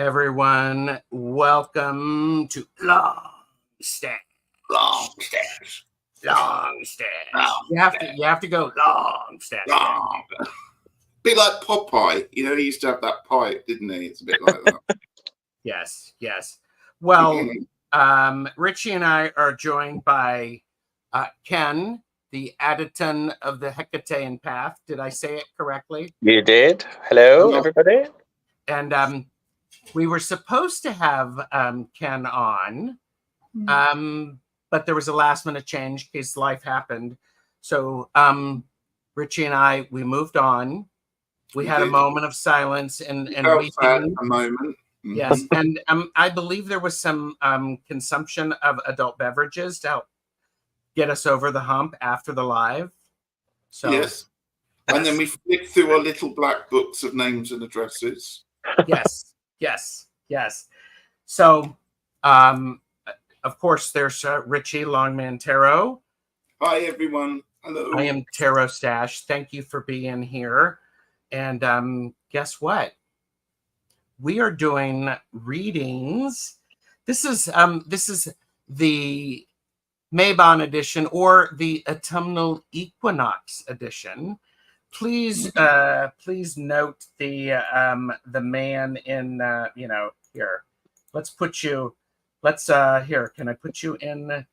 everyone. Welcome to LongStache. LongStache. LongStache. You have to go LongStache. Long. Bit like Popeye. You know, he used to have that pipe, didn't he? It's a bit like that. Yes. Well, Ritchie and I are joined by Kenn, the Hekatean of the Hekatean Path. Did I say it correctly? You did. Hello, everybody. And we were supposed to have Kenn on, but there was a last-minute change because life happened. So Ritchie and I, we moved on. We had a moment of silence and we a moment. Yes, and I believe there was some consumption of adult beverages to help get us over the hump after the live. So yes, and then we flipped through our little black books of names and addresses. Yes. So, of course, there's Ritchie Longman Tarot. Hi, everyone. Hello. I am Tarot Stash. Thank you for being here. And guess what? We are doing readings. This is the Mabon edition or the autumnal Equinox edition. Please note the man in here. Let's put you. Here. Can I put you in?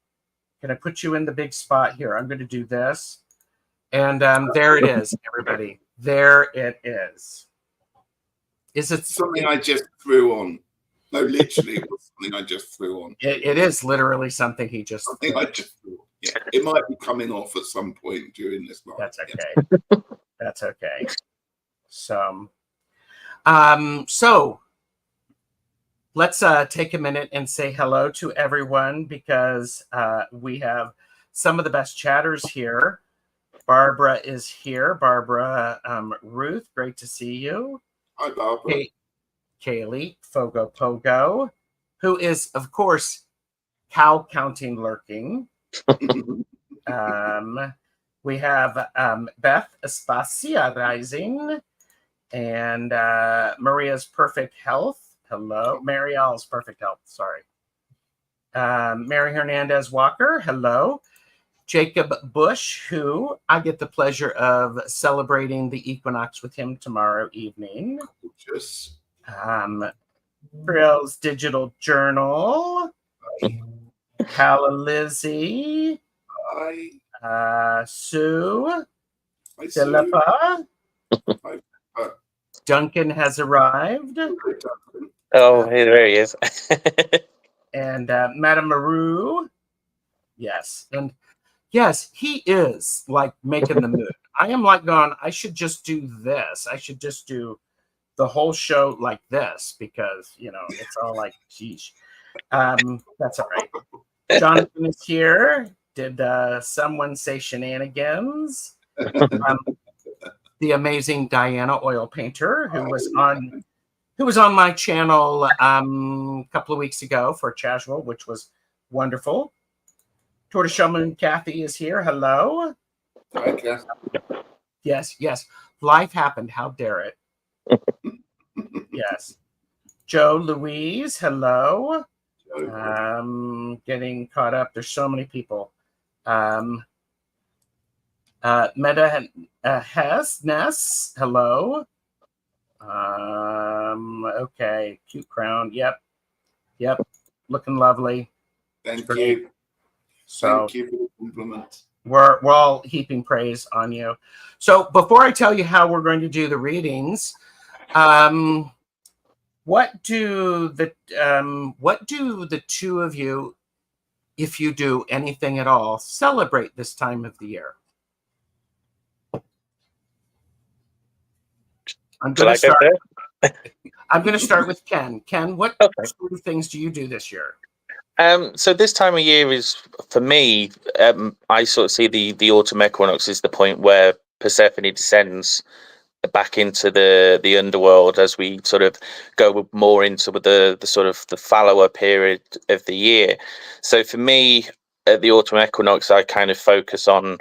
Can I put you in the big spot here? I'm going to do this, and there it is, everybody. There it is. Is it something I just threw on? No, literally, it was something I just threw on. It is literally something he just. Something I just threw on. Yeah, it might be coming off at some point during this live. That's okay. That's okay. So let's take a minute and say hello to everyone because we have some of the best chatters here. Barbara is here. Barbara Ruth, great to see you. Hi, Barbara. Kaylee Fogo Pogo, who is, of course, cow counting lurking. We have Beth Espacia Rising and Maria's Perfect Health. Hello. Marielle's Perfect Health. Sorry. Mary Hernandez Walker. Hello. Jacob Bush, who I get the pleasure of celebrating the equinox with him tomorrow evening. Just Brill's Digital Journal. Calla Lizzie. Hi. Sue. Hi, Philippa. Hi. Duncan has arrived. Oh, hey, there he is. And Madame Maru. Yes. And yes, he is like making the move. I am like going, I should just do this. I should just do the whole show like this because, it's all like, geez. That's all right. Jonathan is here. Did someone say shenanigans? The amazing Diana Oil Painter, who was on my channel a couple of weeks ago for Casual, which was wonderful. Tortoiseshell Moon Kathy is here. Hello. Hi, Kathy. Yes. Life happened. How dare it? Yes. Joe Louise. Hello. Getting caught up. There's so many people. Meta Ness. Hello. Okay. Cute crown. Yep. Looking lovely. Thank you. So thank you for the compliment. We're all heaping praise on you. So before I tell you how we're going to do the readings, what do the two of you, if you do anything at all, celebrate this time of the year? I'm going to start with Kenn. Kenn, what sort of things do you do this year? So this time of year is, for me, I sort of see the autumn equinox is the point where Persephone descends back into the underworld as we sort of go more into the sort of the fallower period of the year. So for me, at the autumn equinox, I kind of focus on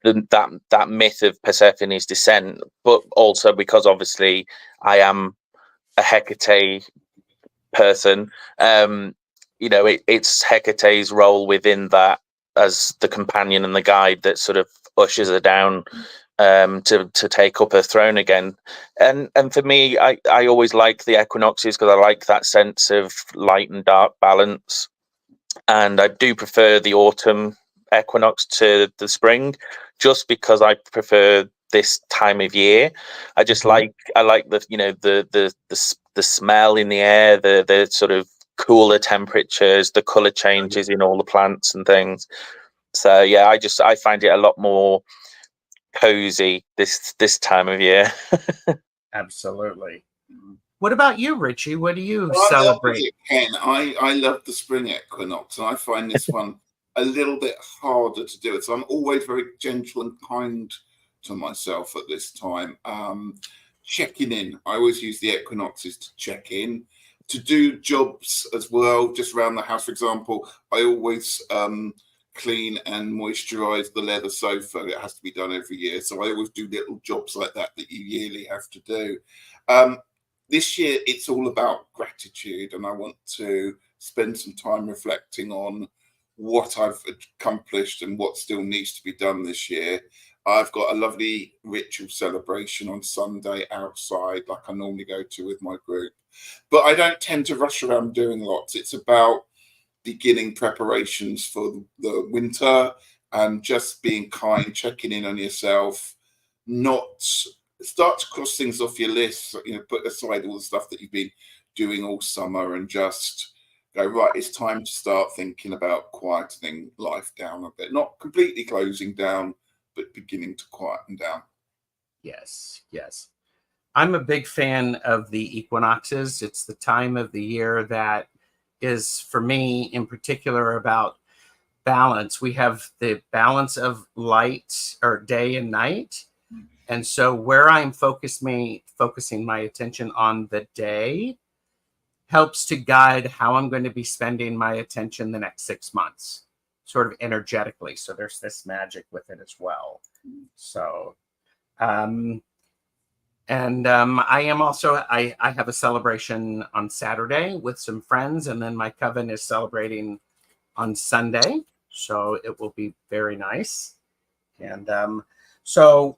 that myth of Persephone's descent, but also because obviously I am a Hecate person, it's Hecate's role within that as the companion and the guide that sort of ushers her down to take up her throne again. And for me, I always like the equinoxes because I like that sense of light and dark balance. And I do prefer the autumn equinox to the spring, just because I prefer this time of year. I just like the smell in the air, the sort of cooler temperatures, the color changes in all the plants and things. So yeah, I find it a lot more cozy this time of year. Absolutely. What about you, Ritchie? What do you Well, celebrate? Ken, I love the spring equinox, and I find this one a little bit harder to do it. So I'm always very gentle and kind to myself at this time. Checking in. I always use the equinoxes to check in, to do jobs as well, just around the house. For example, I always clean and moisturize the leather sofa. It has to be done every year. So I always do little jobs like that you yearly have to do. This year, it's all about gratitude, and I want to spend some time reflecting on what I've accomplished and what still needs to be done this year. I've got a lovely ritual celebration on Sunday outside, like I normally go to with my group. But I don't tend to rush around doing lots. It's about beginning preparations for the winter and just being kind, checking in on yourself, not start to cross things off your list, put aside all the stuff that you've been doing all summer and just go, right, it's time to start thinking about quietening life down a bit, not completely closing down, but beginning to quieten down. Yes. I'm a big fan of the equinoxes. It's the time of the year that is, for me in particular, about balance. We have the balance of light or day and night. And so where I'm focusing my attention on the day helps to guide how I'm going to be spending my attention the next 6 months, sort of energetically. So there's this magic with it as well. So, I am also, I have a celebration on Saturday with some friends, and then my coven is celebrating on Sunday. So it will be very nice. And so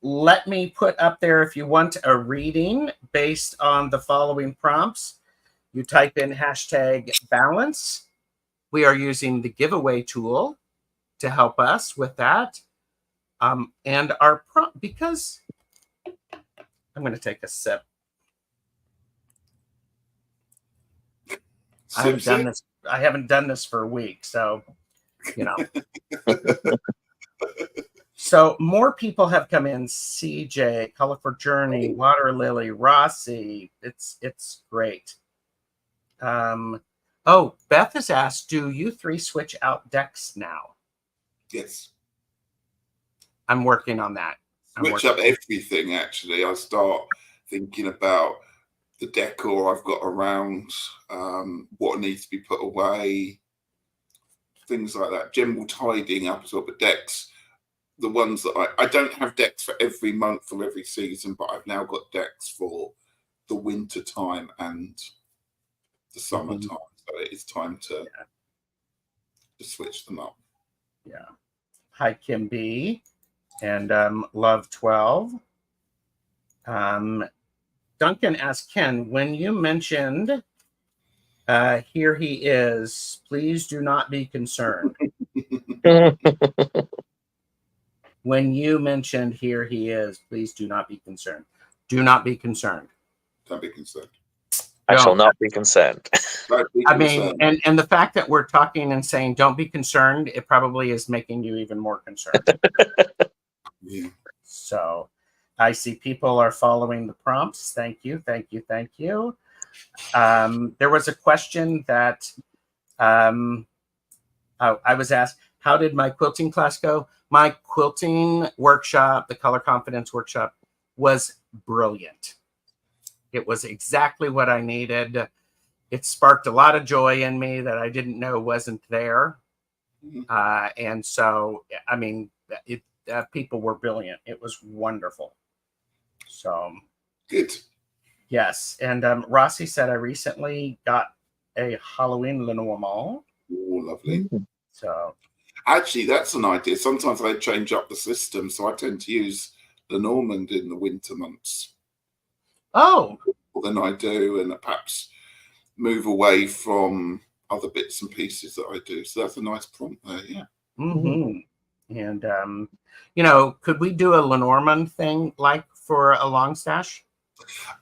let me put up there, if you want a reading based on the following prompts, you type in #balance. We are using the giveaway tool to help us with that. And our prompt, because I'm going to take a sip. I haven't done this for a week, so So more people have come in. CJ, Colorful Journey, Water Lily, Rossi. It's great. Beth has asked, do you three switch out decks now? Yes. I'm working on that. Switch up everything, actually. I start thinking about the decor I've got around, what needs to be put away, things like that. General tidying up as well. But decks, the ones that I don't have decks for every month or every season, but I've now got decks for the winter time and the summertime. So it's time to switch them up. Yeah. Hi, Kim B. And Love 12. Duncan asked Ken, when you mentioned here he is, please do not be concerned. When you mentioned here he is, please do not be concerned. Do not be concerned. Don't be concerned. I shall not be concerned. I mean, and the fact that we're talking and saying don't be concerned, it probably is making you even more concerned. Yeah. So I see people are following the prompts. Thank you. There was a question that I was asked, how did my quilting class go? My quilting workshop, the Color Confidence workshop, was brilliant. It was exactly what I needed. It sparked a lot of joy in me that I didn't know wasn't there. And so, I mean, people were brilliant. It was wonderful. So good. Yes, and Rossi said I recently got a Halloween Lenormand. Oh, lovely. So actually, that's an idea. Sometimes I change up the system, so I tend to use Lenormand in the winter months. Oh, More than I do, and perhaps move away from other bits and pieces that I do. So that's a nice prompt there. Yeah. Mm-hmm. And could we do a Lenormand thing like for a LongStache?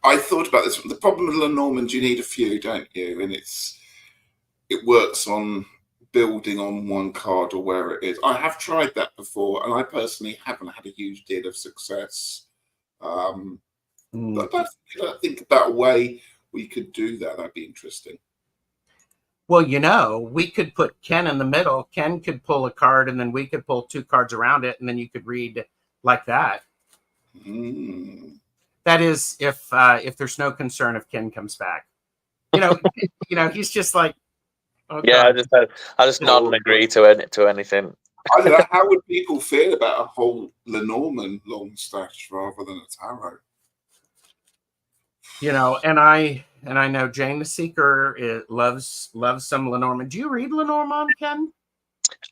I thought about this. The problem with Lenormand, you need a few, don't you? And it works on building on one card or where it is. I have tried that before, and I personally haven't had a huge deal of success. But I think about a way we could do that. That'd be interesting. Well, we could put Kenn in the middle. Kenn could pull a card, and then we could pull 2 cards around it, and then you could read like that. That is, if there's no concern if Kenn comes back. He's just like, oh, yeah, God. I just nod and agree to anything. I don't know, how would people feel about a whole Lenormand LongStache rather than a tarot? And I know Jane the Seeker loves some Lenormand. Do you read Lenormand, Kenn?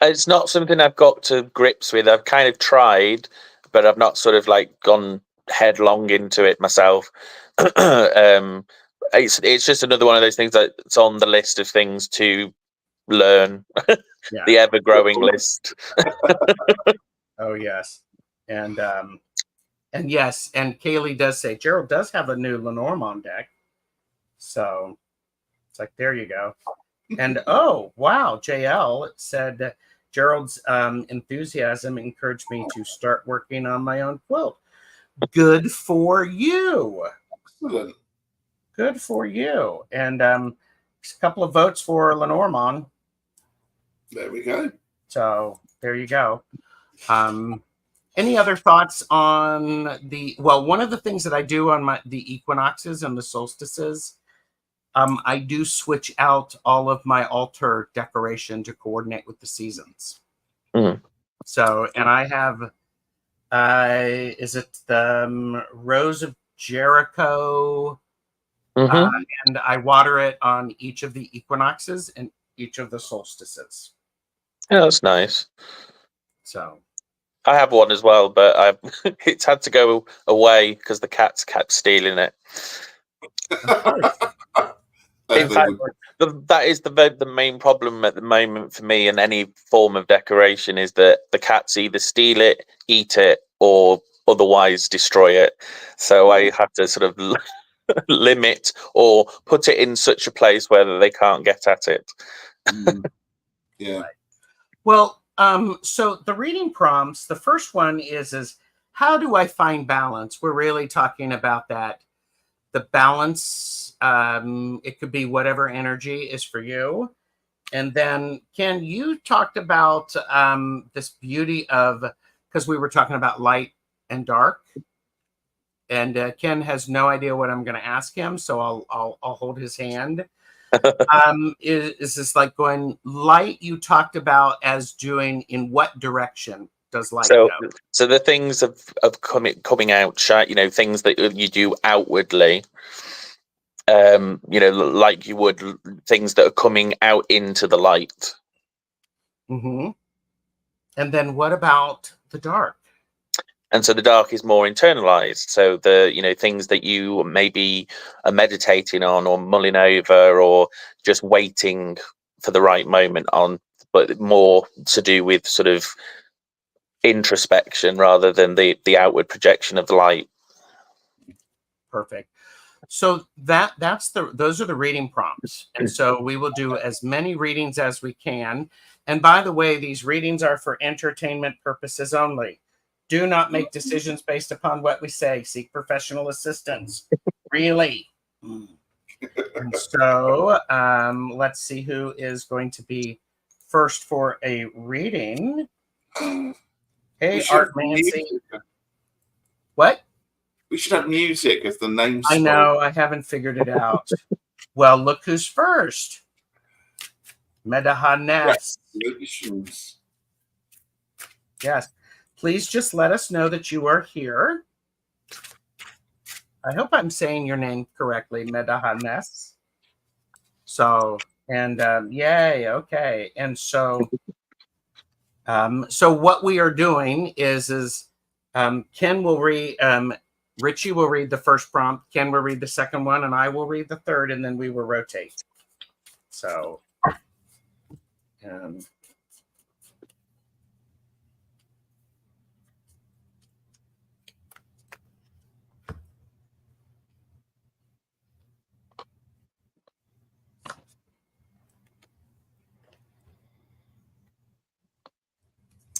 It's not something I've got to grips with. I've kind of tried, but I've not sort of like gone headlong into it myself. It's just another one of those things that's on the list of things to learn. Yeah. The ever-growing list. Oh yes, and yes, and Kaylee does say Gerald does have a new Lenormand deck, so it's like there you go. And oh wow, JL said Gerald's enthusiasm encouraged me to start working on my own quilt. Good for you. Excellent. Good for you. And a couple of votes for Lenormand. There we go. So there you go. Any other thoughts on one of the things that I do on the equinoxes and the solstices, I do switch out all of my altar decoration to coordinate with the seasons. So, and I have, is it the Rose of Jericho? And I water it on each of the equinoxes and each of the solstices. Yeah, that's nice. So I have one as well, but it's had to go away because the cats kept stealing it. In fact, that is the main problem at the moment for me in any form of decoration is that the cats either steal it, eat it, or otherwise destroy it. So I have to sort of limit or put it in such a place where they can't get at it. Yeah. Well, so the reading prompts, the first one is how do I find balance? We're really talking about that. The balance, it could be whatever energy is for you. And then, Kenn, you talked about this beauty of, because we were talking about light and dark. And Kenn has no idea what I'm going to ask him, so I'll hold his hand. Is this like going light? You talked about as doing in what direction does light go? So the things of coming out, things that you do outwardly, like you would things that are coming out into the light. And then what about the dark? And so the dark is more internalized. So the things that you maybe are meditating on or mulling over or just waiting for the right moment on, but more to do with sort of introspection rather than the outward projection of the light. Perfect. So those are the reading prompts. And so we will do as many readings as we can. And by the way, these readings are for entertainment purposes only. Do not make decisions based upon what we say. Seek professional assistance. Really. And so let's see who is going to be first for a reading. Hey, Art Mancy. What? We should have music as the name. I know. I haven't figured it out. Well, look who's first. Medahanes. Yes. Please just let us know that you are here. I hope I'm saying your name correctly, Medahanes. So, and yay, okay. And so, so what we are doing is Kenn will read, Ritchie will read the first prompt, Kenn will read the second one, and I will read the third, and then we will rotate. So,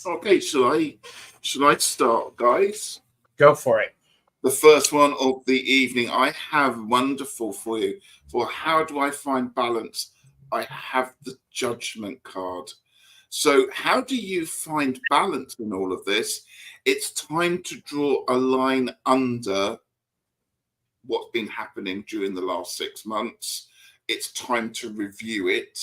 Okay, should I start, guys? go for it. The first one of the evening. I have wonderful for you. For how do I find balance? I have the judgment card. So how do you find balance in all of this? It's time to draw a line under what's been happening during the last 6 months. It's time to review it.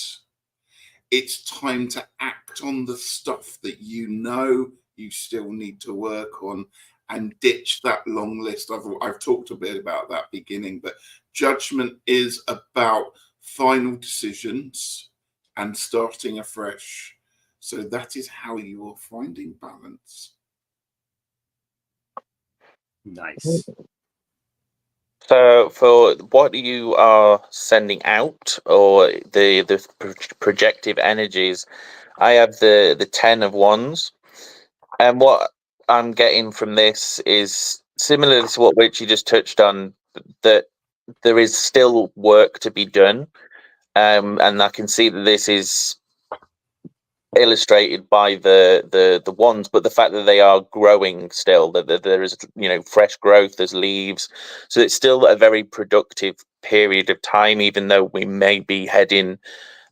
It's time to act on the stuff that you know you still need to work on and ditch that long list. I've talked a bit about that beginning, but judgment is about final decisions and starting afresh. So that is how you are finding balance. Nice. So for what you are sending out, or the projective energies, I have the 10 of Wands, and what I'm getting from this is similar to what Richie just touched on, that there is still work to be done, and I can see that this is illustrated by the wands, but the fact that they are growing still, that there is, you know, fresh growth, there's leaves, so it's still a very productive period of time, even though we may be heading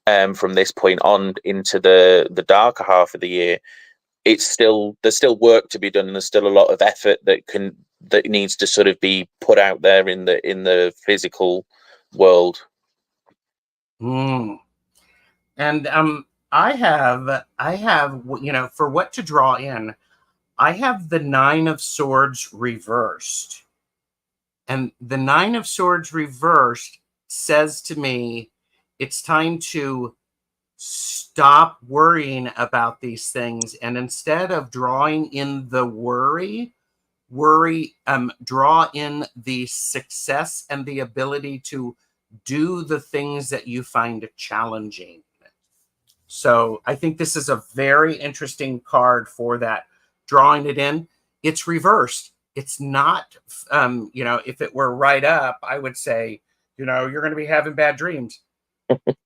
from this point on into the darker half of the year. It's still, there's still work to be done, and there's still a lot of effort that needs to sort of be put out there in the physical world. And I have, you know, for what to draw in, I have the 9 of Swords reversed. And the 9 of Swords reversed says to me, it's time to stop worrying about these things. And instead of drawing in the worry, draw in the success and the ability to do the things that you find challenging. So I think this is a very interesting card for that. Drawing it in, it's reversed. It's not, you know, if it were right up, I would say, you know, you're going to be having bad dreams.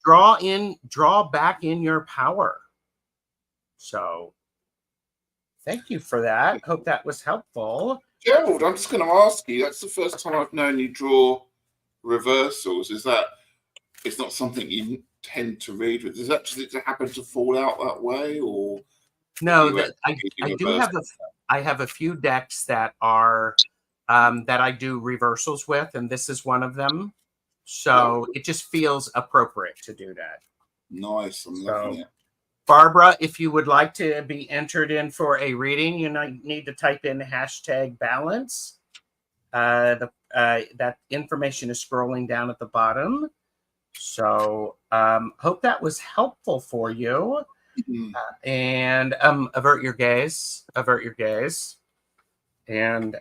Draw back in your power. So thank you for that. Hope that was helpful. Gerald, I'm just going to ask you, that's the first time I've known you draw reversals. Is that, it's not something you tend to read with? Does that just happen to fall out that way, or no? I do have I have a few decks that are that I do reversals with, and this is one of them. So it just feels appropriate to do that. Nice, I'm loving it. Barbara, if you would like to be entered in for a reading, you need to type in #balance. That information is scrolling down at the bottom. So hope that was helpful for you. And avert your gaze. And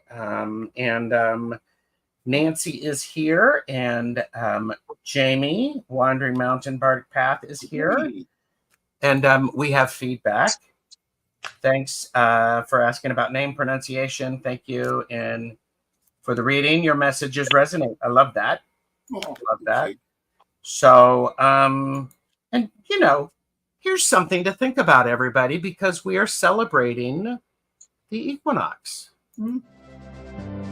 Nancy is here, and Jamie, Wandering Mountain Bardic Path, is here. And we have feedback. Thanks for asking about name pronunciation. Thank you. And for the reading, your messages resonate. I love that. Love that. So, and you know, here's something to think about, everybody, because we are celebrating the equinox.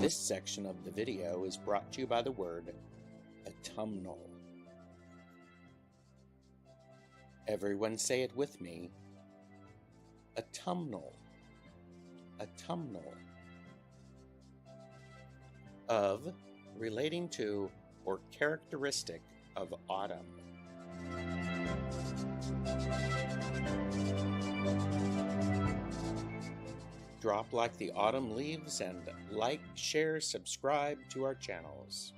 This section of the video is brought to you by the word autumnal. Everyone say it with me. Autumnal. Autumnal. Of, relating to, or characteristic of autumn. drop like the autumn leaves, and like, share, subscribe to our channels.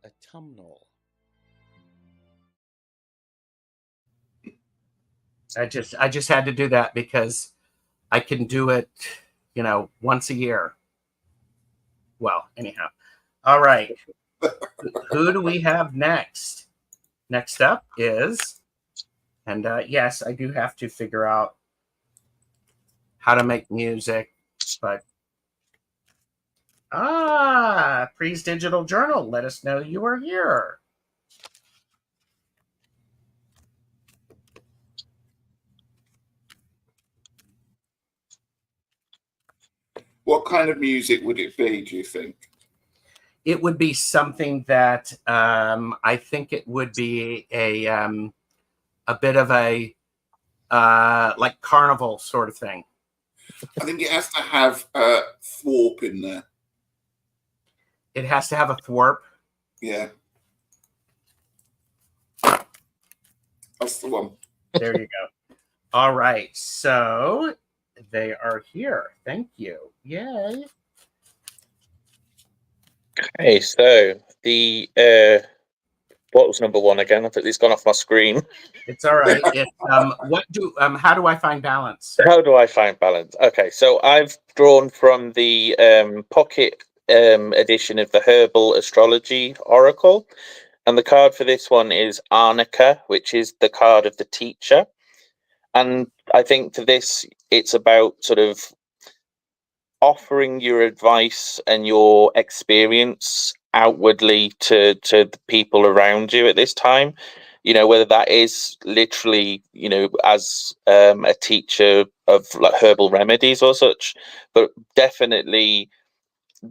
Autumnal. I just had to do that because I can do it, once a year. Well, anyhow. All right. Who do we have next? Next up is, and yes, I do have to figure out how to make music, but Pre's Digital Journal, let us know you are here. What kind of music would it be, do you think? It would be something that I think it would be a bit of a like carnival sort of thing. I think it has to have thwarp in there. It has to have a thwarp. Yeah. That's the one. There you go. All right. So they are here. Thank you. Yay. Okay, so the what was number one again? I think it's gone off my screen. It's all right. It, how do I find balance? How do I find balance? Okay, so I've drawn from the pocket edition of the Herbal Astrology Oracle, and the card for this one is Arnica, which is the card of the teacher. And I think for this, it's about sort of offering your advice and your experience outwardly to the people around you at this time, whether that is literally, as a teacher of like herbal remedies or such, but definitely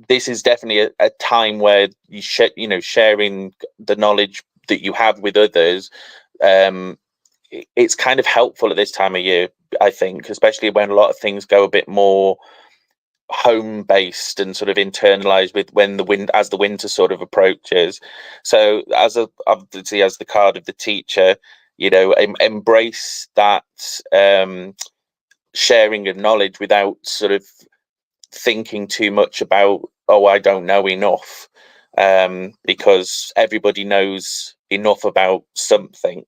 this is definitely a time where you sharing the knowledge that you have with others. It's kind of helpful at this time of year, I think, especially when a lot of things go a bit more home based and sort of internalized with when as the winter sort of approaches. So obviously as the card of the teacher, embrace that sharing of knowledge without sort of thinking too much about, oh, I don't know enough, because everybody knows enough about something.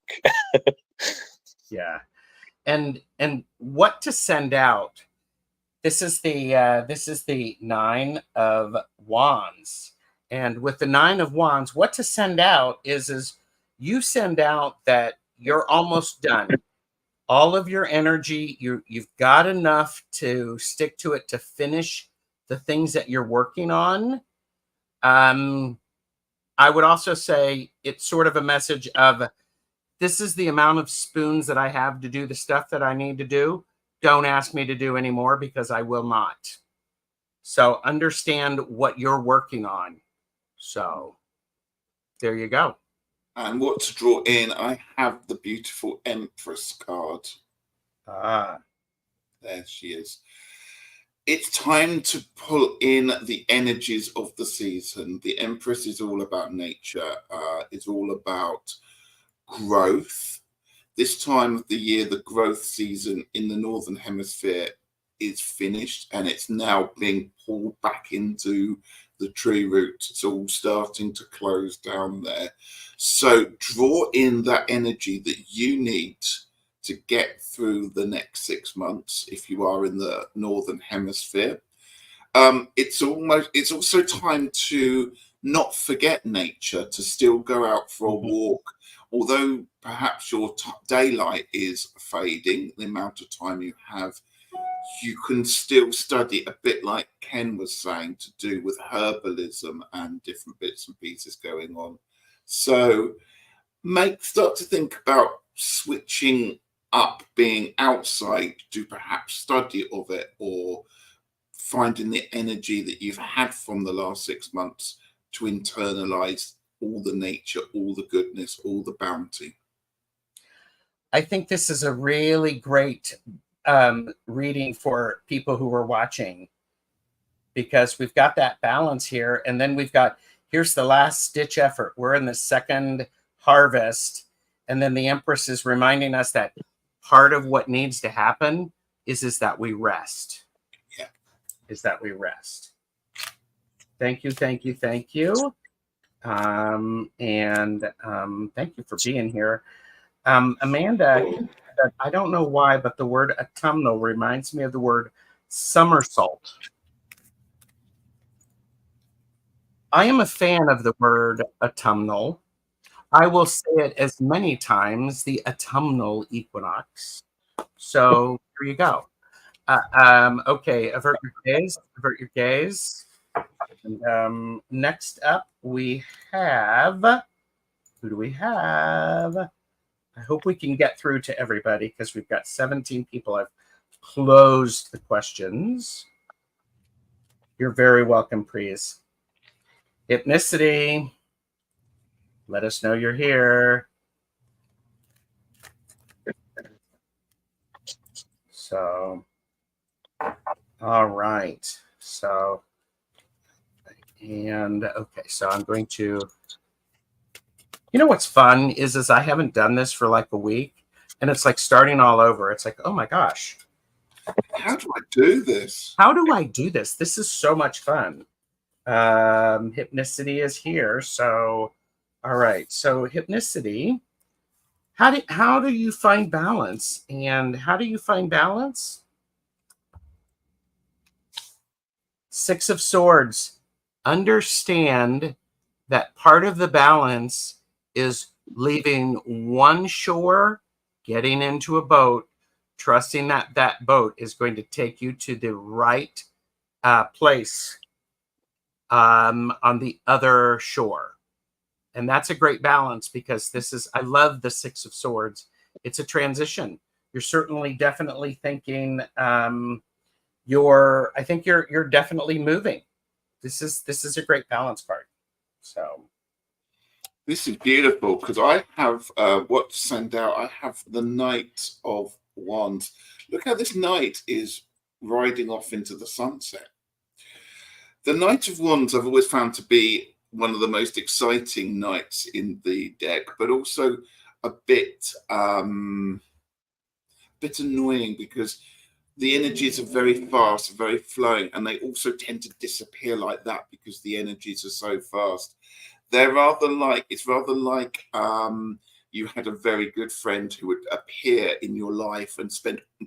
Yeah. And what to send out. This is the 9 of Wands. And with the 9 of Wands, what to send out is you send out that you're almost done. All of your energy, you've got enough to stick to it to finish the things that you're working on. I would also say it's sort of a message of, this is the amount of spoons that I have to do the stuff that I need to do. Don't ask me to do anymore because I will not. So understand what you're working on. So there you go. And what to draw in, I have the beautiful Empress card. There she is. It's time to pull in the energies of the season. The Empress is all about nature. It's all about growth. This time of the year, the growth season in the Northern Hemisphere is finished, and it's now being pulled back into the tree roots. It's all starting to close down there. So draw in that energy that you need to get through the next 6 months if you are in the Northern Hemisphere. It's also time to not forget nature, to still go out for a walk. Although perhaps your daylight is fading, the amount of time you have, you can still study a bit like Ken was saying, to do with herbalism and different bits and pieces going on. So start to think about switching up, being outside, to perhaps study of it, or finding the energy that you've had from the last 6 months to internalize all the nature, all the goodness, all the bounty. I think this is a really great reading for people who are watching, because we've got that balance here, and then here's the last ditch effort. We're in the second harvest, and then the Empress is reminding us that part of what needs to happen is that we rest. Yeah. Is that we rest. Thank you, thank you, thank you. And thank you for being here. Amanda, I don't know why, but the word autumnal reminds me of the word somersault. I am a fan of the word autumnal. I will say it as many times, the autumnal equinox. So here you go. Okay, avert your gaze. Avert your gaze. And, next up, we have, who do we have? I hope we can get through to everybody because we've got 17 people. I've closed the questions. You're very welcome, please. Hypnicity. Let us know you're here. So, all right. So, and okay, so I'm going to, you know what's fun is I haven't done this for like a week, and it's like starting all over. It's like, oh my gosh. How do I do this? How do I do this? This is so much fun. Hypnicity is here. So, all right. So hypnicity, how do you find balance? And how do you find balance? Six of Swords. Understand that part of the balance is leaving one shore, getting into a boat, trusting that that boat is going to take you to the right place on the other shore. And that's a great balance because this is, I love the Six of Swords. It's a transition. You're certainly definitely thinking, I think you're definitely moving. This is a great balance card. So this is beautiful because I have what to send out. I have the Knight of Wands. Look how this knight is riding off into the sunset. The Knight of Wands I've always found to be one of the most exciting knights in the deck, but also a bit annoying because the energies are very fast, very flowing, and they also tend to disappear like that because the energies are so fast. They're rather like, it's rather like you had a very good friend who would appear in your life and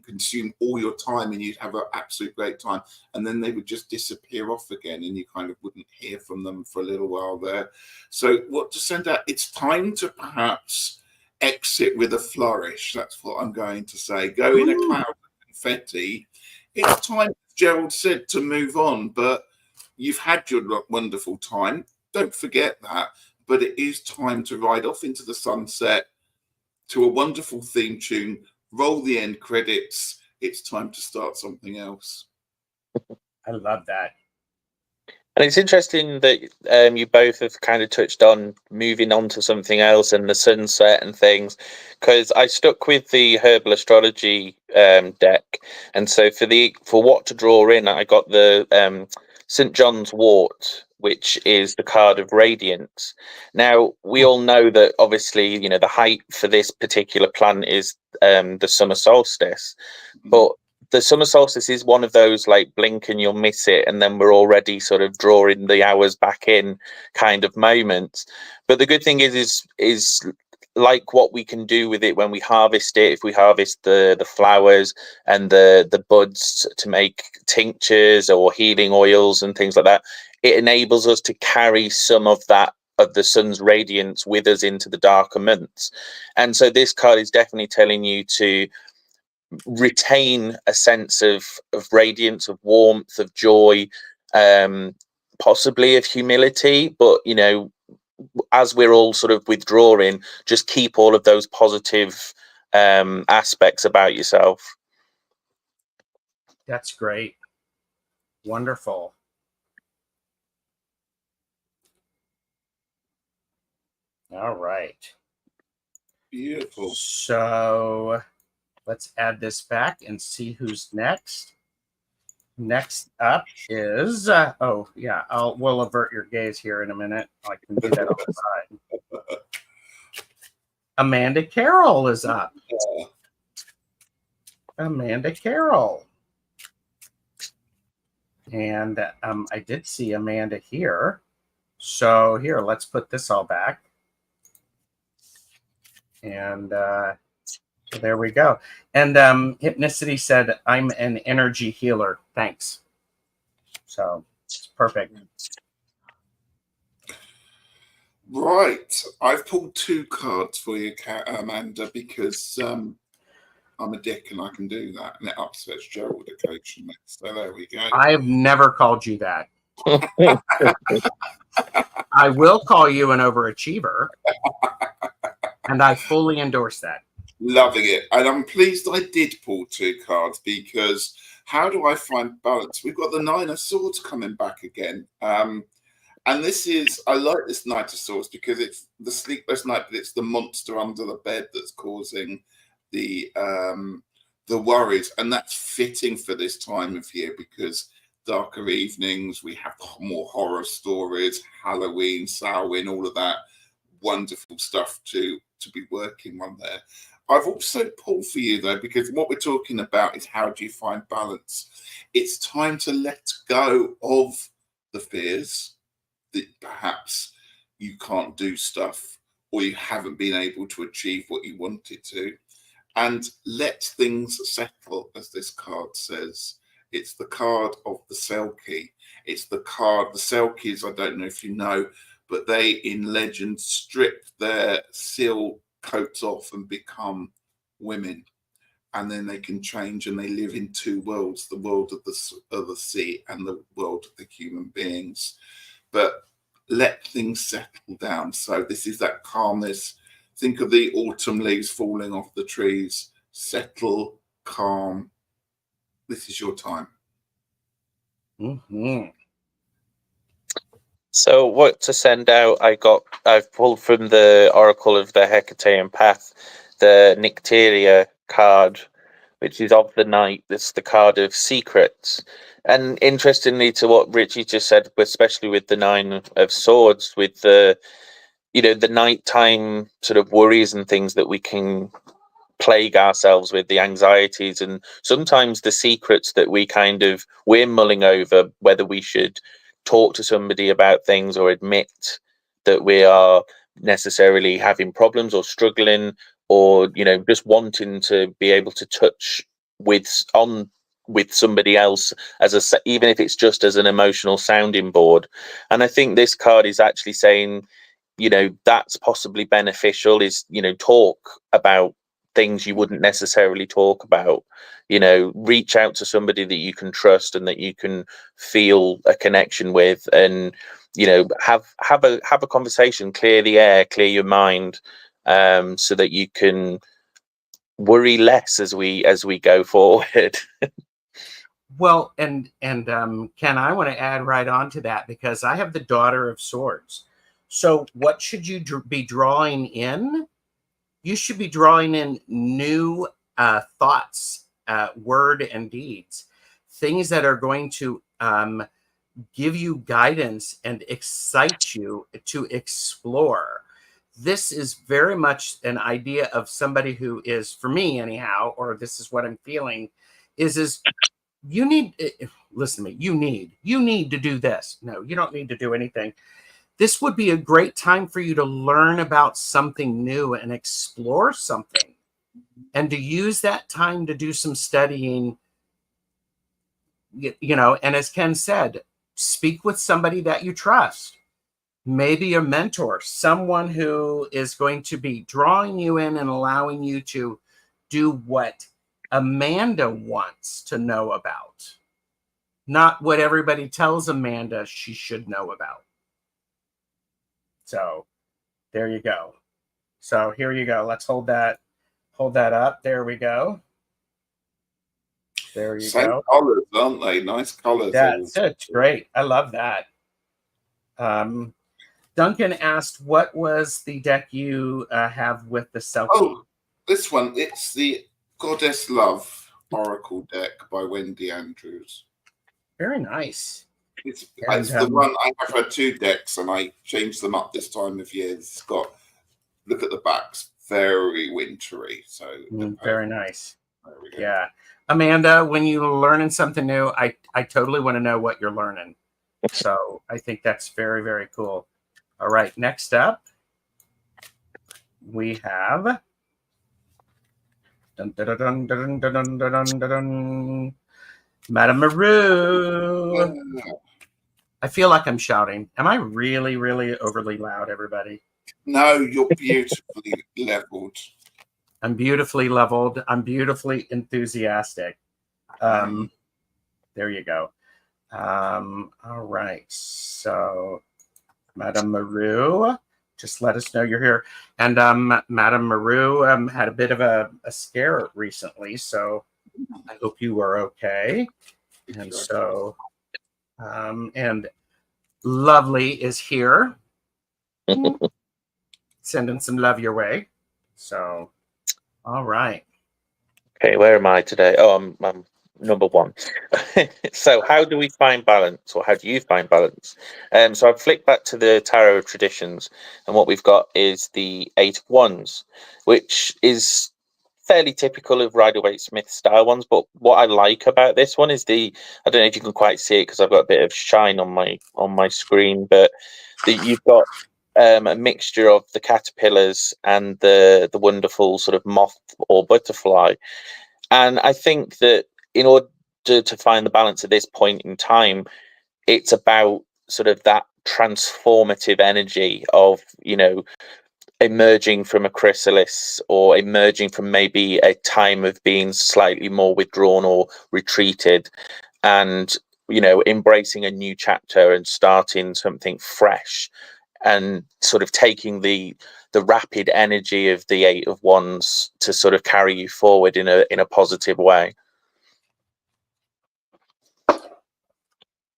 consume all your time, and you'd have an absolute great time, and then they would just disappear off again, and you kind of wouldn't hear from them for a little while there. So what to send out? It's time to perhaps exit with a flourish. That's what I'm going to say. Go in a cloud of confetti. It's time, as Gerald said, to move on, but you've had your wonderful time. Don't forget that. But it is time to ride off into the sunset to a wonderful theme tune, roll the end credits. It's time to start something else. I love that. And it's interesting that you both have kind of touched on moving on to something else and the sunset and things, because I stuck with the herbal astrology deck, and so for what to draw in, I got the St. John's Wort, which is the card of radiance. Now, we all know that obviously, you know, the height for this particular planet is the summer solstice, but the summer solstice is one of those like blink and you'll miss it, and then we're already sort of drawing the hours back in kind of moments. But the good thing is like what we can do with it when we harvest it. If we harvest the flowers and the buds to make tinctures or healing oils and things like that, it enables us to carry some of that, of the sun's radiance, with us into the darker months. And so this card is definitely telling you to retain a sense of radiance, of warmth, of joy, possibly of humility, but you know, as we're all sort of withdrawing, just keep all of those positive aspects about yourself. That's great. Wonderful. All right. Beautiful. So let's add this back and see who's next. Next up is, oh yeah, we'll avert your gaze here in a minute. I can do that on the side. Amanda Carroll is up. Amanda Carroll. And I did see Amanda here. So here, let's put this all back. And so there we go. And Hypnicity said, I'm an energy healer. Thanks. So it's perfect. Right. I've pulled 2 cards for you, Amanda, because I'm a dick and I can do that. And it upsets Gerald occasionally. So there we go. I've never called you that. I will call you an overachiever. And I fully endorse that. Loving it. And I'm pleased I did pull 2 cards, because how do I find balance? We've got the 9 of Swords coming back again. And this is, I like this Knight of Swords because it's the sleepless night, but it's the monster under the bed that's causing the worries. And that's fitting for this time of year, because darker evenings, we have more horror stories, Halloween, Samhain, all of that wonderful stuff to be working on there. I've also pulled for you, though, because what we're talking about is how do you find balance? It's time to let go of the fears that perhaps you can't do stuff or you haven't been able to achieve what you wanted to, and let things settle, as this card says. It's the card of the Selkie. It's the card, the Selkies, I don't know if you know, but they in legend strip their seal coats off and become women, and then they can change and they live in 2 worlds, the world of the sea and the world of the human beings. But let things settle down. So this is that calmness. Think of the autumn leaves falling off the trees. Settle, calm. This is your time. Mm-hmm. So what to send out? I've pulled from the Oracle of the Hekatean Path, the Nycteria card, which is of the night. That's the card of secrets. And interestingly to what Ritchie just said, especially with the 9 of Swords, with the nighttime sort of worries and things that we can plague ourselves with, the anxieties and sometimes the secrets that we're mulling over, whether we should talk to somebody about things or admit that we are necessarily having problems or struggling, or just wanting to be able to touch with somebody else even if it's just as an emotional sounding board. And I think this card is actually saying, that's possibly beneficial, is talk about things you wouldn't necessarily talk about. Reach out to somebody that you can trust and that you can feel a connection with, and have a conversation, clear the air, clear your mind, so that you can worry less as we go forward. Well, and Ken, I want to add right on to that, because I have the Daughter of Swords. So what should you be drawing in? You should be drawing in new thoughts, word and deeds, things that are going to give you guidance and excite you to explore. This is very much an idea of somebody who is, for me anyhow, or this is what I'm feeling, is you need, listen to me, you need to do this. No, you don't need to do anything. This would be a great time for you to learn about something new and explore something, and to use that time to do some studying, and as Ken said, speak with somebody that you trust, maybe a mentor, someone who is going to be drawing you in and allowing you to do what Amanda wants to know about, not what everybody tells Amanda she should know about. So there you go. So here you go. Let's hold that up. There we go. There you Same go. colors, aren't they? Nice colors. That's it. Great. I love that. Duncan asked, what was the deck you have with the Selkie? Oh, this one. It's the Goddess Love Oracle deck by Wendy Andrews. Very nice. It's the one. I have had 2 decks and I changed them up this time of year. It's got, look at the backs, very wintry. So very nice. Very we go. Yeah. Amanda, when you're learning something new, I totally want to know what you're learning. So I think that's very, very cool. All right. Next up, we have dun, dun, dun, dun, dun, dun, dun, dun, dun, dun, Madame Maru. I feel like I'm shouting. Am I really, really overly loud, everybody? No, you're beautifully leveled. I'm beautifully leveled. I'm beautifully enthusiastic. There you go. All right. So, Madame Maru, just let us know you're here. And Madame Maru had a bit of a scare recently, so I hope you are okay. And so, and Lovely is here, sending some love your way. So, all right. Okay, where am I today? Oh, I'm number 1. So how do we find balance, or how do you find balance? So I've flicked back to the Tarot of Traditions, and what we've got is the 8 of Wands, which is fairly typical of Rider-Waite-Smith style ones. But what I like about this one is I don't know if you can quite see it because I've got a bit of shine on my screen, but you've got a mixture of the caterpillars and the wonderful sort of moth or butterfly. And I think that in order to find the balance at this point in time, it's about sort of that transformative energy of, emerging from a chrysalis, or emerging from maybe a time of being slightly more withdrawn or retreated, and, embracing a new chapter and starting something fresh, and sort of taking the rapid energy of the 8 of Wands to sort of carry you forward in a positive way.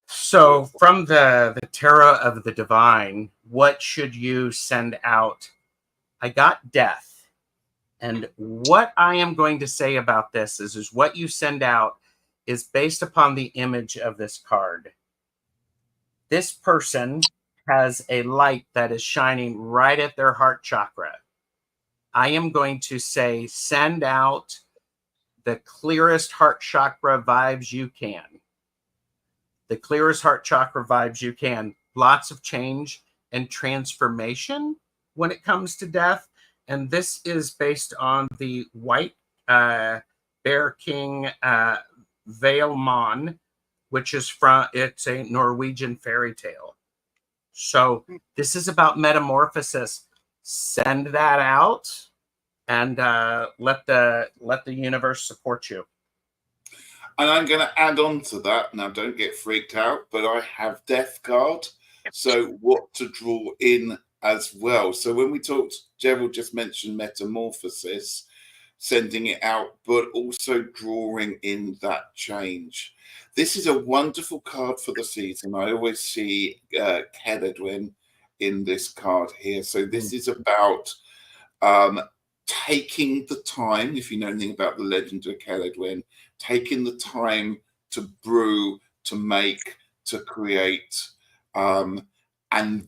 So, from the Tarot of the Divine, what should you send out? I got death. And what I am going to say about this is what you send out is based upon the image of this card. This person has a light that is shining right at their heart chakra. I am going to say, send out the clearest heart chakra vibes you can. The clearest heart chakra vibes you can. Lots of change and transformation when it comes to death. And this is based on the White Bear King Veilmon, which is it's a Norwegian fairy tale. So this is about metamorphosis. Send that out and let the universe support you. And I'm going to add on to that. Now, don't get freaked out, but I have Death card. So what to draw in as well. So when we talked, Gerald just mentioned metamorphosis, sending it out, but also drawing in that change. This is a wonderful card for the season. I always see Celadwen in this card here. So this is about taking the time, if you know anything about the legend of Celadwen, taking the time to brew, to make, to create, and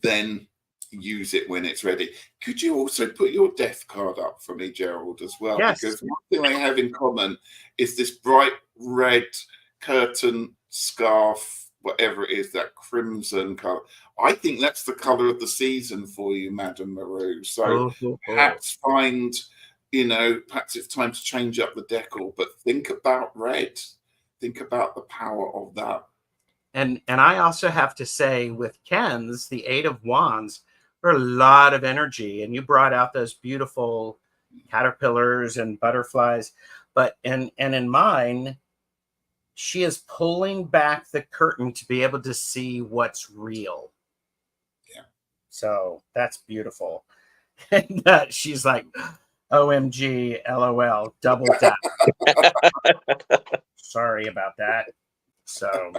then use it when it's ready. Could you also put your death card up for me, Gerald, as well? Yes. Because one thing they have in common is this bright red curtain, scarf, whatever it is, that crimson color. I think that's the color of the season for you, Madame Maru. So perhaps find, perhaps it's time to change up the decor, but think about red. Think about the power of that. And I also have to say, with Kenn's, the 8 of Wands, there are a lot of energy, and you brought out those beautiful caterpillars and butterflies. But in mine, she is pulling back the curtain to be able to see what's real. Yeah. So that's beautiful. And she's like, OMG, LOL, double tap. Sorry about that. So,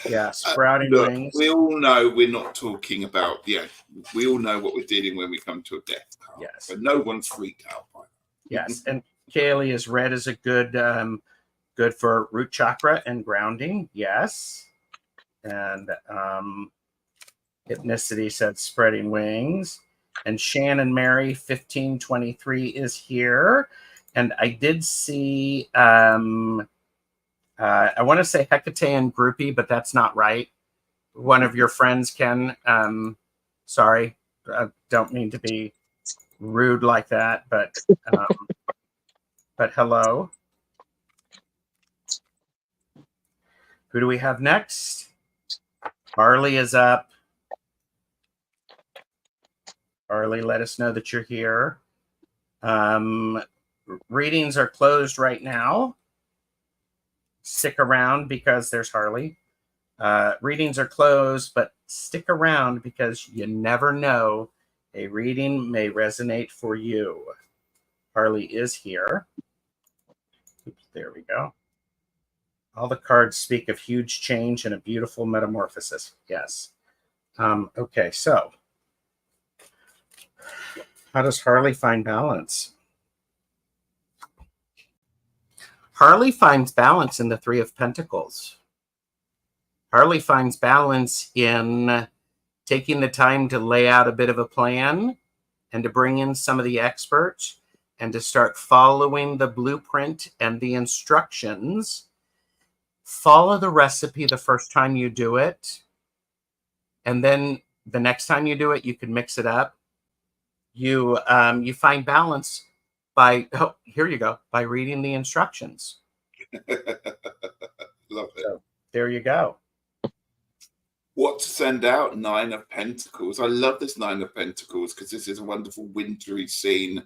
yeah, sprouting wings. We all know we're not talking about, we all know what we're dealing when we come to a death card. Yes. But no one's freaked out by that. Yes. And Kaylee is red is a good good for root chakra and grounding. Yes. And Hypnicity said spreading wings. And Shannon Mary 1523 is here. And I did see, I want to say Hekatean groupie, but that's not right. One of your friends, Ken. Sorry, I don't mean to be rude like that, but hello. Who do we have next? Harley is up. Harley, let us know that you're here. Readings are closed right now. Stick around because there's Harley. Readings are closed, but stick around because you never know. A reading may resonate for you. Harley is here. Oops, there we go. All the cards speak of huge change and a beautiful metamorphosis. Yes. Okay, so how does Harley find balance? Harley finds balance in the Three of Pentacles. Harley finds balance in taking the time to lay out a bit of a plan and to bring in some of the experts and to start following the blueprint and the instructions. Follow the recipe the first time you do it. And then the next time you do it, you can mix it up. You find balance by, oh, here you go, by reading the instructions. Love it. So, there you go. What to send out? Nine of Pentacles. I love this Nine of Pentacles because this is a wonderful wintry scene.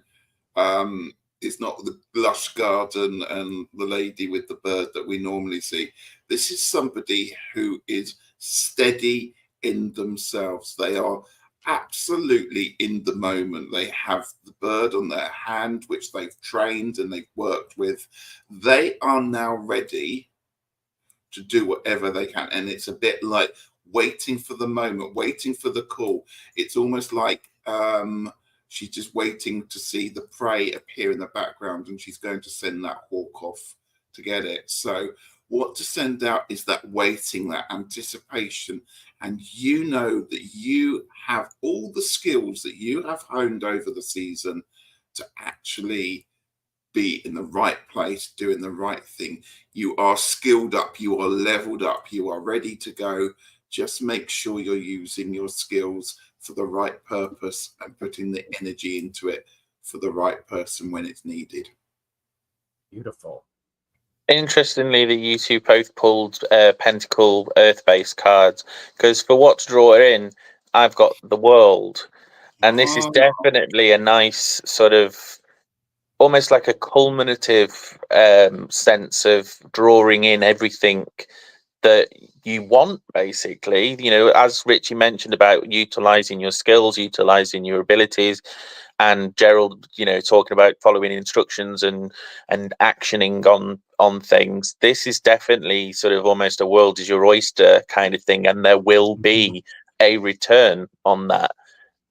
It's not the lush garden and the lady with the bird that we normally see. This is somebody who is steady in themselves. They are absolutely in the moment. They have the bird on their hand, which they've trained and they've worked with. They are now ready to do whatever they can. And it's a bit like waiting for the moment, waiting for the call. It's almost like she's just waiting to see the prey appear in the background and she's going to send that hawk off to get it. So what to send out is that waiting, that anticipation. And you know that you have all the skills that you have honed over the season to actually be in the right place, doing the right thing. You are skilled up, you are leveled up, you are ready to go. Just make sure you're using your skills for the right purpose and putting the energy into it for the right person when it's needed. Beautiful. Interestingly, that you two both pulled Pentacle Earth-based cards, because for what to draw in, I've got the World, and this is definitely a nice sort of, almost like a culminative sense of drawing in everything that you want, basically. You know, as Ritchie mentioned about utilizing your skills, utilizing your abilities, and Gerald, you know, talking about following instructions and actioning on things. This is definitely sort of almost a world is your oyster kind of thing, and there will be a return on that.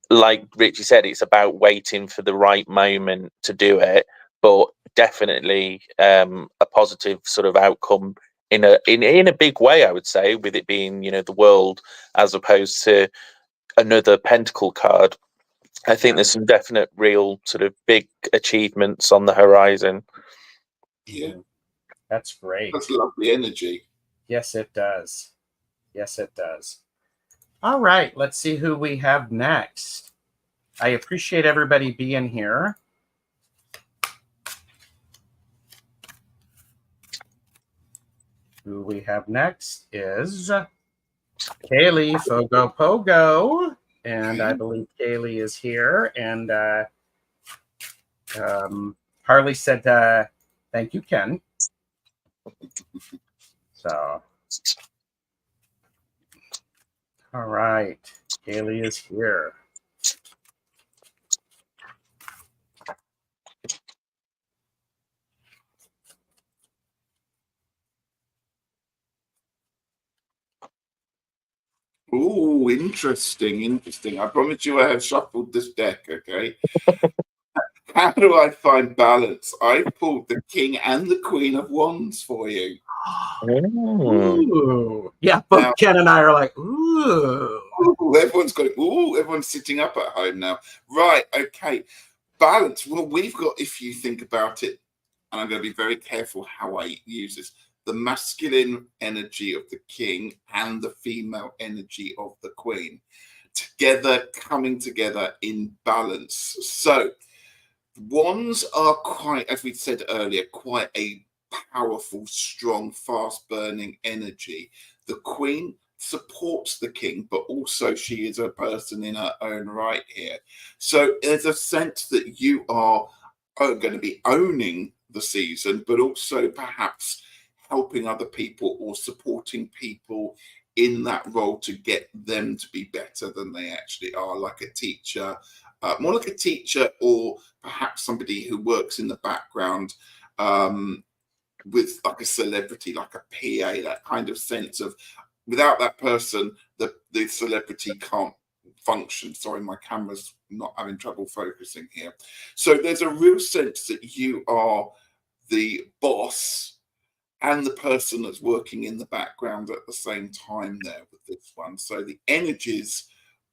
Like Ritchie said, it's about waiting for the right moment to do it, but definitely a positive sort of outcome in a big way, I would say, with it being, you know, the World as opposed to another Pentacle card. I think there's some definite real sort of big achievements on the horizon. Yeah, That's great. that's lovely energy. Yes, it does. Yes, it does. All right, let's see who we have next. I appreciate everybody being here. Who we have next is Kaylee Fogo Pogo. And I believe Kaylee is here. And Harley said, thank you, Ken. So, all right. Kaylee is here. Oh, interesting. I promise you I have shuffled this deck, okay? How do I find balance? I pulled the King and the Queen of Wands for you. Ooh. Yeah, both now, Ken and I are like, ooh. Everyone's got it. Ooh, everyone's sitting up at home now. Right, okay. Balance. Well, we've got, if you think about it, and I'm going to be very careful how I use this, the masculine energy of the king and the female energy of the queen together, coming together in balance. So wands are quite, as we said earlier, quite a powerful, strong, fast-burning energy. The queen supports the king, but also she is a person in her own right here. So there's a sense that you are going to be owning the season, but also perhaps helping other people or supporting people in that role to get them to be better than they actually are, like a teacher, more like a teacher, or perhaps somebody who works in the background with like a celebrity, like a PA, that kind of sense of without that person, the celebrity can't function. Sorry, my camera's not having trouble focusing here. So there's a real sense that you are the boss and the person that's working in the background at the same time there with this one. So the energies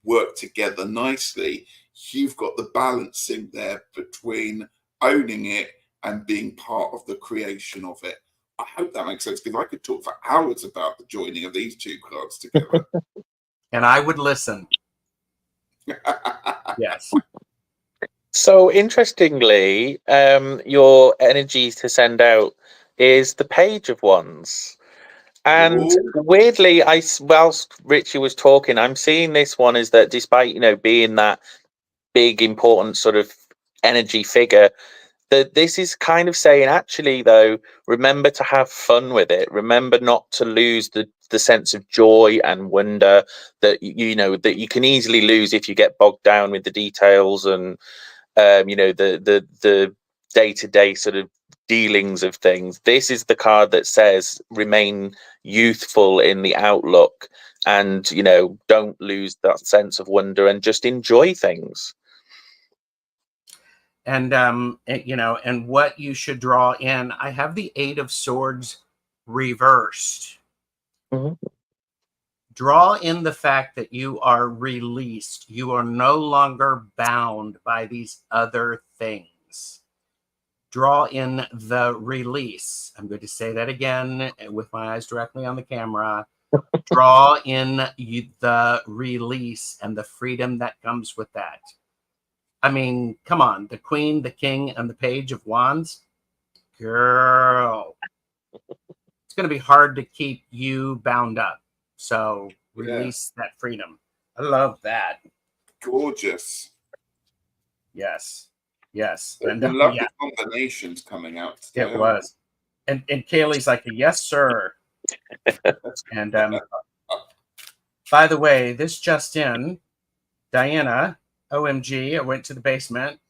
work together nicely. You've got the balancing there between owning it and being part of the creation of it. I hope that makes sense, because I could talk for hours about the joining of these two cards together. And I would listen. Yes. So interestingly, your energy to send out is the Page of Wands. And Ooh. weirdly, whilst Ritchie was talking, I'm seeing this one is that despite, you know, being that big, important sort of energy figure, that this is kind of saying, actually, though, remember to have fun with it. Remember not to lose the sense of joy and wonder that, you know, that you can easily lose if you get bogged down with the details and, you know, the day-to-day sort of dealings of things. This is the card that says remain youthful in the outlook and, you know, don't lose that sense of wonder and just enjoy things. And you know, and what you should draw in, I have the 8 of Swords reversed. Mm-hmm. Draw in the fact that you are released. You are no longer bound by these other things. Draw in the release. I'm going to say that again with my eyes directly on the camera. Draw in the release and the freedom that comes with that. I mean, come on, the Queen, the King, and the Page of Wands. Girl. It's going to be hard to keep you bound up. So release that freedom. I love that. Gorgeous. Yes. Yes. And lovely combinations coming out today. It was. And Kaylee's like, yes, sir. And by the way, this just in, Diana, OMG, I went to the basement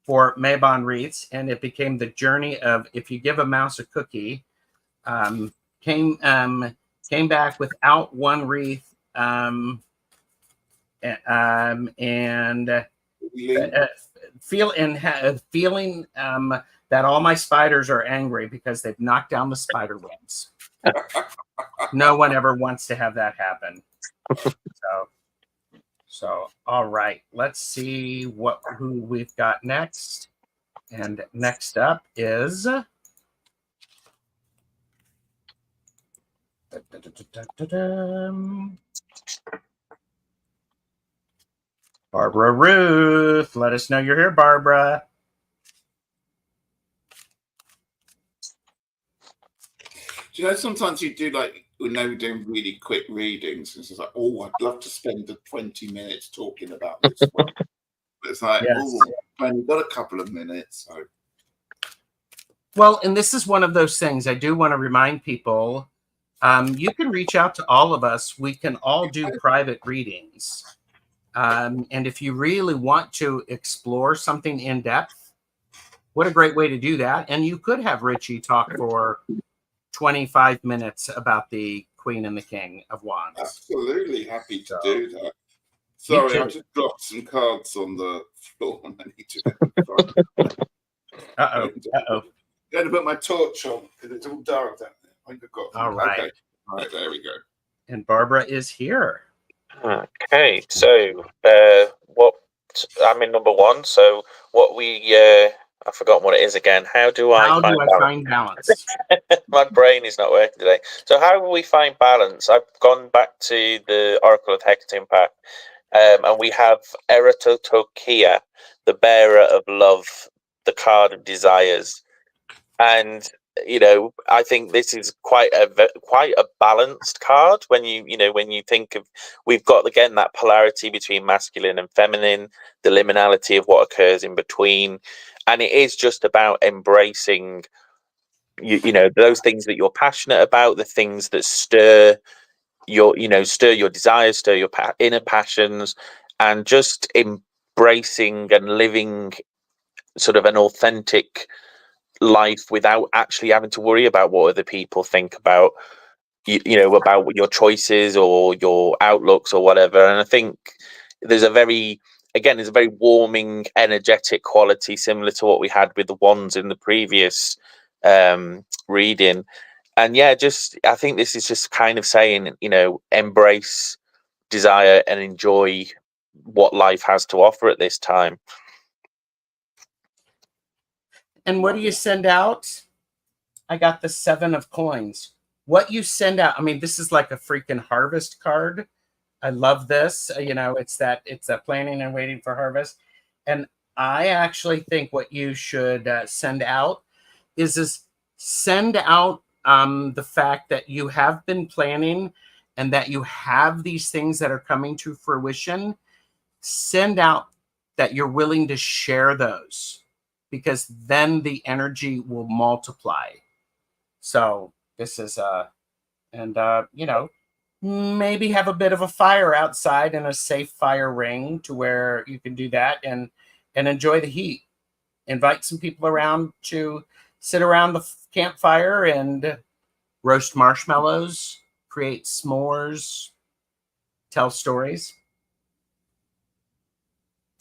for Mabon wreaths, and it became the journey of if you give a mouse a cookie. Came back without one wreath, and feeling that all my spiders are angry because they've knocked down the spider webs. No one ever wants to have that happen. So all right, let's see who we've got next. And next up is Barbara Ruth. Let us know you're here, Barbara. Do you know, sometimes you do, like, we know we're doing really quick readings. It's just like, oh, I'd love to spend the 20 minutes talking about this one. But it's like, oh, I've only got a couple of minutes. So. Well, and this is one of those things I do want to remind people. You can reach out to all of us. We can all do private readings. And if you really want to explore something in depth, what a great way to do that. And you could have Ritchie talk for 25 minutes about the Queen and the King of Wands. Absolutely happy to do that. Sorry, I just dropped some cards on the floor and I need to go. Uh-oh. I'm going to put my torch on because it's all dark down there. I forgot. All right. Okay. All right, there we go. And Barbara is here. Okay, so what I'm in number 1. So what we I've forgotten what it is again. How do I How find do I balance? find balance? My brain is not working today. So how do we find balance? I've gone back to the Oracle of Hekatean Path, and we have Eratotokia, the bearer of love, the card of desires. And I think this is quite a balanced card when when you think of, we've got again that polarity between masculine and feminine, the liminality of what occurs in between, and it is just about embracing those things that you're passionate about, the things that stir your desires, stir your inner passions, and just embracing and living sort of an authentic life without actually having to worry about what other people think about about your choices or your outlooks or whatever. And I think there's a very warming, energetic quality similar to what we had with the wands in the previous reading. And yeah, I think this is just kind of saying, embrace desire and enjoy what life has to offer at this time. And what do you send out? I got the 7 of coins. What you send out, I mean, this is like a freaking harvest card. I love this. It's a planning and waiting for harvest. And I actually think what you should send out is send out the fact that you have been planning and that you have these things that are coming to fruition. Send out that you're willing to share those, because then the energy will multiply. So this is maybe have a bit of a fire outside in a safe fire ring to where you can do that and enjoy the heat. Invite some people around to sit around the campfire and roast marshmallows, create s'mores, tell stories.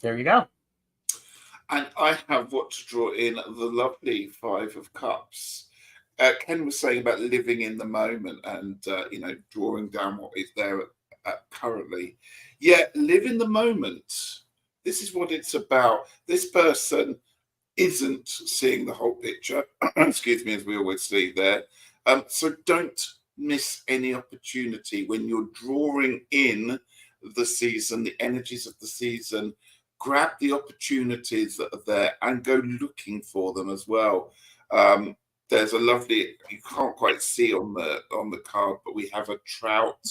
There you go. And I have what to draw in the lovely 5 of Cups. Ken was saying about living in the moment and, drawing down what is there currently. Yeah, live in the moment. This is what it's about. This person isn't seeing the whole picture. Excuse me, as we always say there. So don't miss any opportunity when you're drawing in the season, the energies of the season. Grab the opportunities that are there and go looking for them as well. There's a lovely, you can't quite see on the card, but we have a trout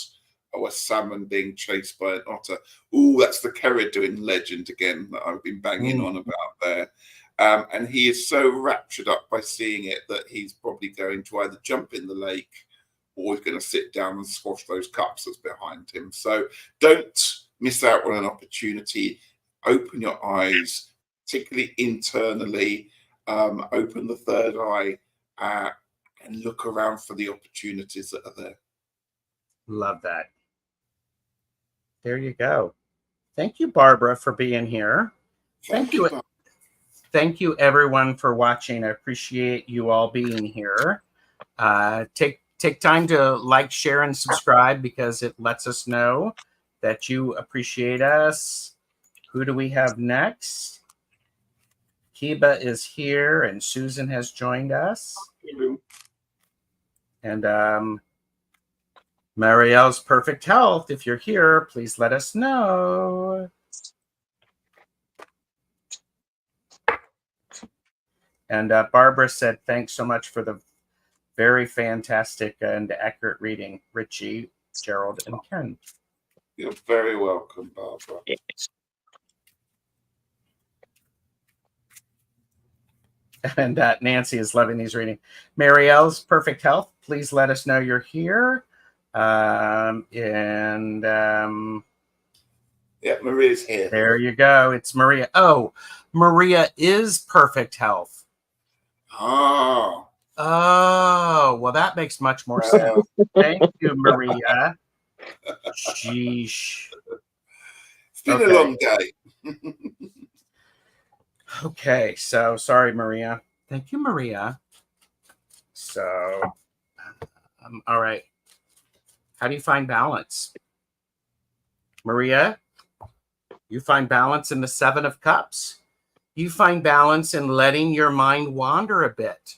or a salmon being chased by an otter. Oh, that's the Ceridwen legend again that I've been banging on about there. And he is so raptured up by seeing it that he's probably going to either jump in the lake or he's going to sit down and squash those cups that's behind him. So don't miss out on an opportunity. Open your eyes, particularly internally. Open the third eye and look around for the opportunities that are there. Love that. There you go. Thank you, Barbara, for being here. Thank you. Thank you, everyone, for watching. I appreciate you all being here. Take time to like, share, and subscribe, because it lets us know that you appreciate us. Who do we have next? Kiba is here, and Susan has joined us. And Marielle's perfect health. If you're here, please let us know. And Barbara said, thanks so much for the very fantastic and accurate reading, Ritchie, Gerald, and Kenn. You're very welcome, Barbara. Yes. And Nancy is loving these readings. Marielle's perfect health. Please let us know you're here. Yeah, Maria's here. There you go. It's Maria. Oh, Maria is perfect health. Oh, well, that makes much more sense. Thank you, Maria. Sheesh. It's been a long day. Okay, so sorry, Maria. Thank you, Maria. So, all right. How do you find balance? Maria, you find balance in the 7 of Cups. You find balance in letting your mind wander a bit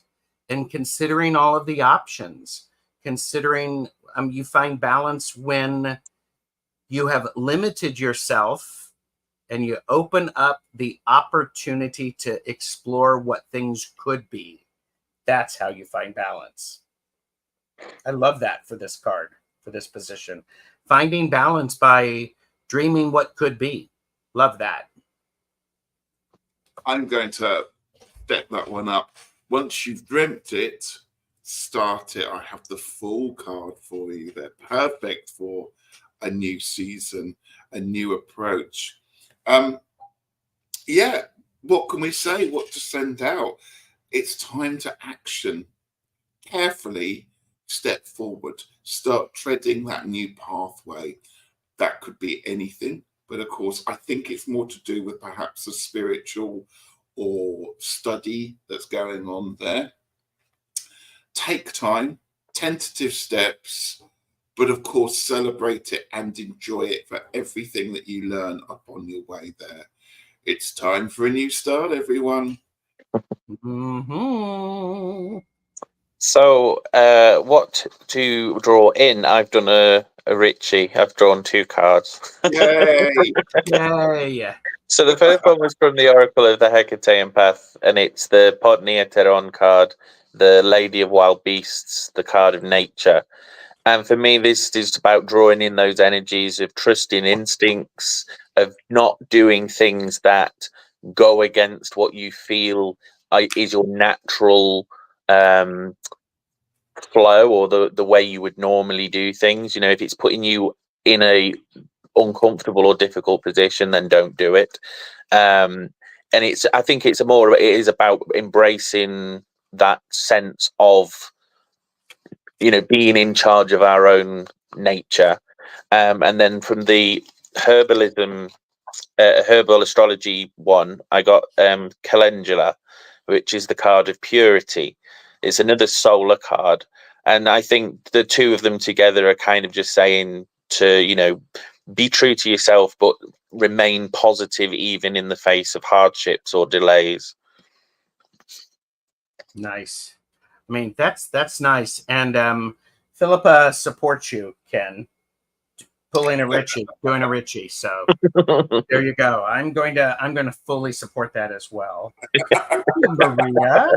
and considering all of the options. Considering, you find balance when you have limited yourself and you open up the opportunity to explore what things could be. That's how you find balance. I love that for this card, for this position. Finding balance by dreaming what could be. Love that. I'm going to deck that one up. Once you've dreamt it, start it. I have the full card for you. They're perfect for a new season, a new approach. Yeah, what can we say? What to send out? It's time to action. Carefully step forward. Start treading that new pathway. That could be anything. But of course, I think it's more to do with perhaps a spiritual or study that's going on there. Take time, tentative steps, but of course, celebrate it and enjoy it for everything that you learn upon your way there. It's time for a new start, everyone. Mm-hmm. So, what to draw in? I've done a Ritchie. I've drawn 2 cards. Yay! Yay. So the first one was from the Oracle of the Hekatean Path, and it's the Podnia Teron card, the Lady of Wild Beasts, the card of nature. And for me, this is about drawing in those energies of trusting instincts, of not doing things that go against what you feel is your natural flow or the way you would normally do things. You know, if it's putting you in a uncomfortable or difficult position, then don't do it. And I think it is about embracing that sense of, you know, being in charge of our own nature. And then from the herbal astrology one, I got Calendula, which is the card of purity. It's another solar card. And I think the two of them together are kind of just saying to, you know, be true to yourself, but remain positive even in the face of hardships or delays. Nice. I mean, that's nice. And Philippa supports you, Ken. Pulling a Ritchie, doing a Ritchie. So there you go. I'm going to fully support that as well. Maria.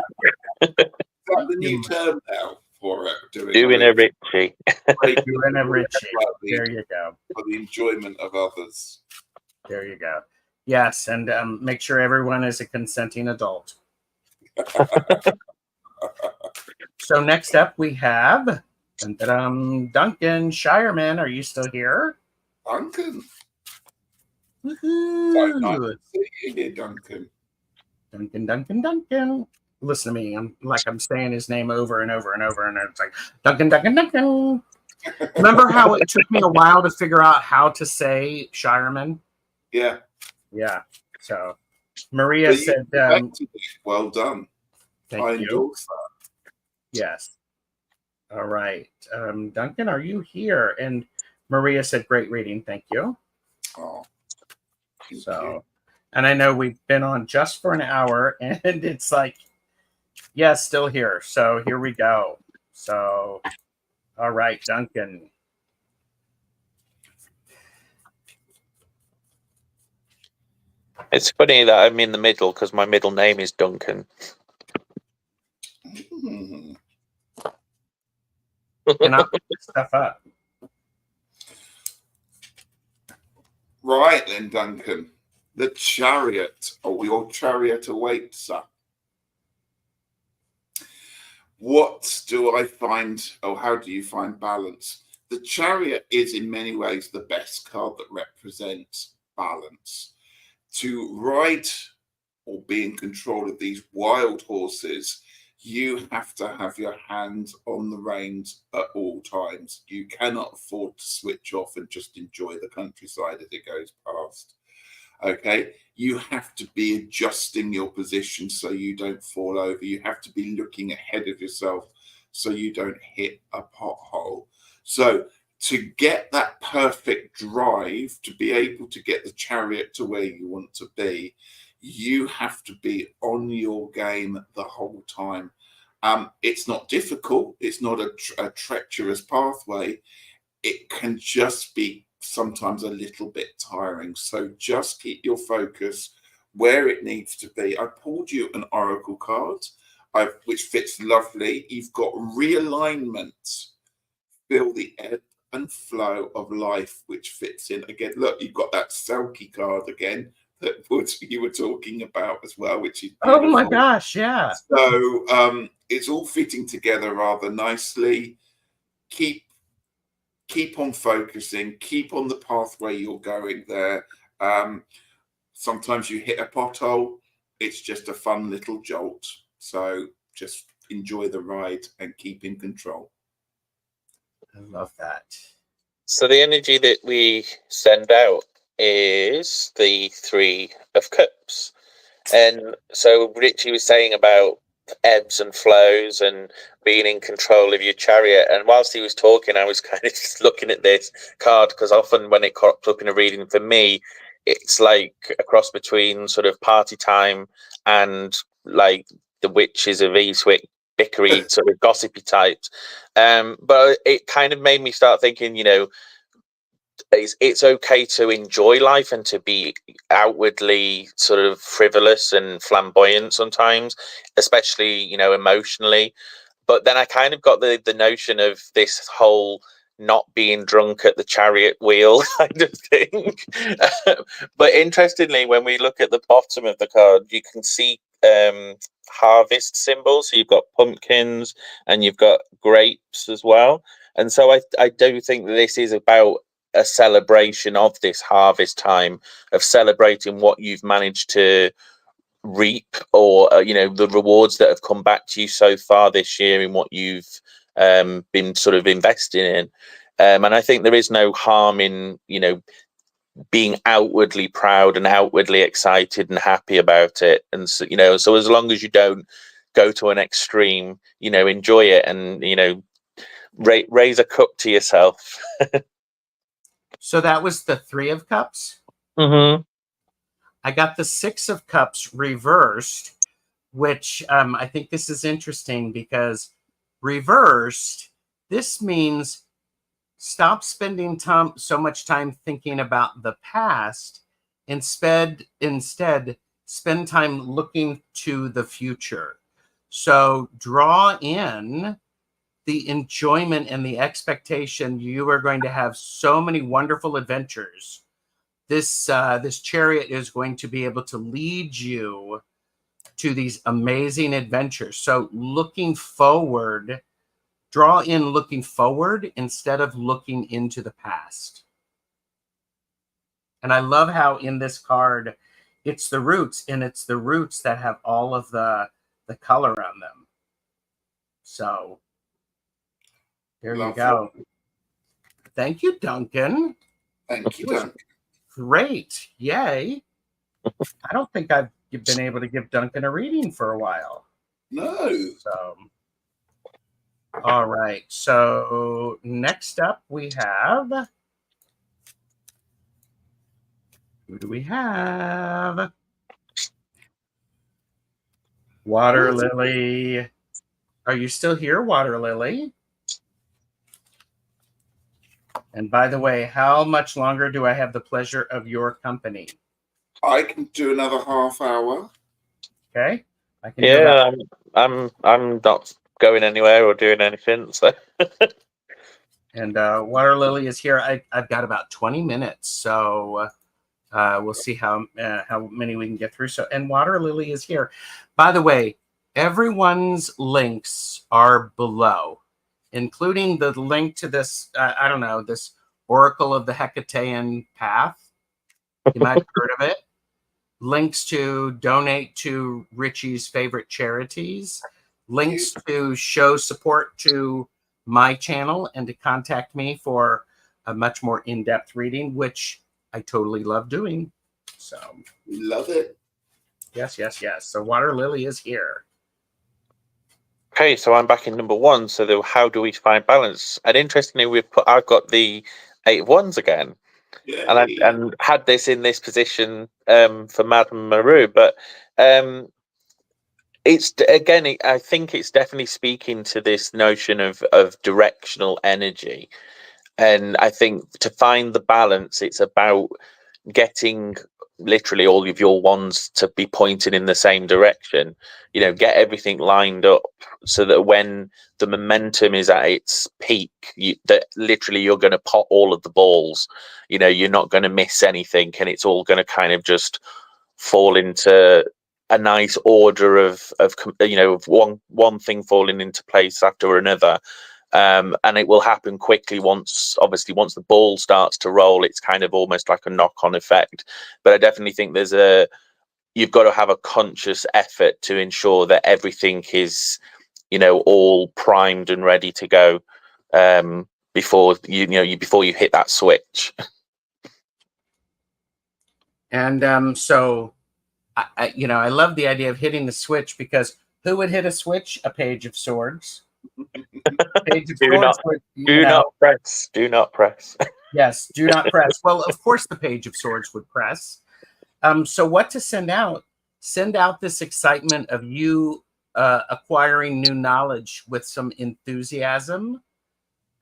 Is that the new term now for it? Doing a Ritchie. Doing a Ritchie. There you go. For the enjoyment of others. There you go. Yes, and make sure everyone is a consenting adult. So next up we have Duncan Shireman. Are you still here? Duncan. Woohoo! So nice to see you here, Duncan. Duncan. Listen to me. I'm saying his name over and over and over, and it's like Duncan. Remember how it took me a while to figure out how to say Shireman? Yeah. Yeah. So Maria said, well done. I endorse that. Yes. All right. Duncan, are you here? And Maria said, great reading. Thank you. Oh, so, and I know we've been on just for an hour, and it's like, yes, still here. So here we go. So, all right, Duncan. It's funny that I'm in the middle because my middle name is Duncan. And I'll pick this stuff up. Right then, Duncan. The Chariot, or your chariot awaits, sir. What do I find, or how do you find balance? The Chariot is in many ways the best card that represents balance. To ride or be in control of these wild horses, you have to have your hands on the reins at all times. You cannot afford to switch off and just enjoy the countryside as it goes past. Okay, you have to be adjusting your position so you don't fall over. You have to be looking ahead of yourself so you don't hit a pothole. So to get that perfect drive, to be able to get the chariot to where you want to be, you have to be on your game the whole time. It's not difficult. It's not a treacherous pathway. It can just be sometimes a little bit tiring. So just keep your focus where it needs to be. I pulled you an oracle card, which fits lovely. You've got realignment, feel the ebb and flow of life, which fits in. Again, look, you've got that Selkie card again that you were talking about as well, which is beautiful. Oh my gosh, yeah. So it's all fitting together rather nicely. Keep on focusing, keep on the pathway you're going there. Sometimes you hit a pothole, it's just a fun little jolt. So just enjoy the ride and keep in control. I love that. So the energy that we send out is the Three of Cups. And so Ritchie was saying about ebbs and flows and being in control of your chariot. And whilst he was talking, I was kind of just looking at this card, because often when it crops up in a reading for me, it's like a cross between sort of party time and like the Witches of Eastwick, bickery, sort of gossipy types. But it kind of made me start thinking, you know, it's okay to enjoy life and to be outwardly sort of frivolous and flamboyant sometimes, especially, you know, emotionally. But then I kind of got the notion of this whole not being drunk at the chariot wheel kind of thing. But interestingly, when we look at the bottom of the card, you can see harvest symbols. So you've got pumpkins and you've got grapes as well. And so I do think that this is about a celebration of this harvest time, of celebrating what you've managed to reap, or you know, the rewards that have come back to you so far this year in what you've been sort of investing in. And I think there is no harm in, you know, being outwardly proud and outwardly excited and happy about it. And so, you know, so as long as you don't go to an extreme, you know, enjoy it and, you know, raise a cup to yourself. So that was the Three of Cups. Mm-hmm. I got the Six of Cups reversed, which I think this is interesting because reversed, this means stop spending so much time thinking about the past. Instead, spend time looking to the future. So draw in the enjoyment and the expectation you are going to have so many wonderful adventures. This chariot is going to be able to lead you to these amazing adventures. So looking forward, draw in looking forward instead of looking into the past. And I love how in this card, it's the roots, and it's the roots that have all of the color on them. So there you go. Thank you, Duncan. Thank you, Duncan. Great. Yay. I don't think I've been able to give Duncan a reading for a while. No. So, all right. So next up we have, who do we have? Water Lily. Are you still here, Water Lily? And by the way, how much longer do I have the pleasure of your company? I can do another half hour. Okay. I can. Yeah, I'm not going anywhere or doing anything. So. And Water Lily is here. I've got about 20 minutes, so we'll see how many we can get through. So, and Water Lily is here. By the way, everyone's links are below, including the link to this, I don't know, this Oracle of the Hekatean Path. You might have heard of it. Links to donate to Ritchie's favorite charities. Links to show support to my channel and to contact me for a much more in-depth reading, which I totally love doing. So love it. Yes, yes, yes. So Water Lily is here. Okay, so I'm back in number one. So how do we find balance? And interestingly, I've got the 8 of Wands again. Yay. and had this in this position for Madame Maru, but it's again, I think it's definitely speaking to this notion of directional energy, and I think to find the balance, it's about getting literally all of your wands to be pointing in the same direction. You know, get everything lined up so that when the momentum is at its peak, that literally you're going to pot all of the balls. You know, you're not going to miss anything, and it's all going to kind of just fall into a nice order of you know, of one thing falling into place after another. And it will happen quickly once the ball starts to roll. It's kind of almost like a knock-on effect. But I definitely think you've got to have a conscious effort to ensure that everything is, you know, all primed and ready to go before you hit that switch. And so, I love the idea of hitting the switch, because who would hit a switch? A Page of Swords. Page of Swords would, do not press. Yes, do not press. Well, of course, the Page of Swords would press. So what to send out? Send out this excitement of you acquiring new knowledge with some enthusiasm.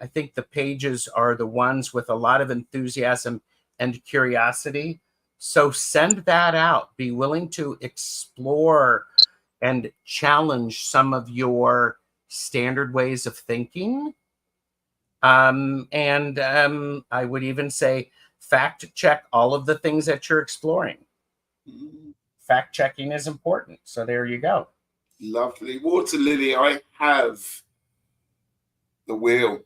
I think the pages are the ones with a lot of enthusiasm and curiosity. So send that out. Be willing to explore and challenge some of your standard ways of thinking. And I would even say fact check all of the things that you're exploring. Fact checking is important. So there you go. Lovely. Water Lily, I have the wheel.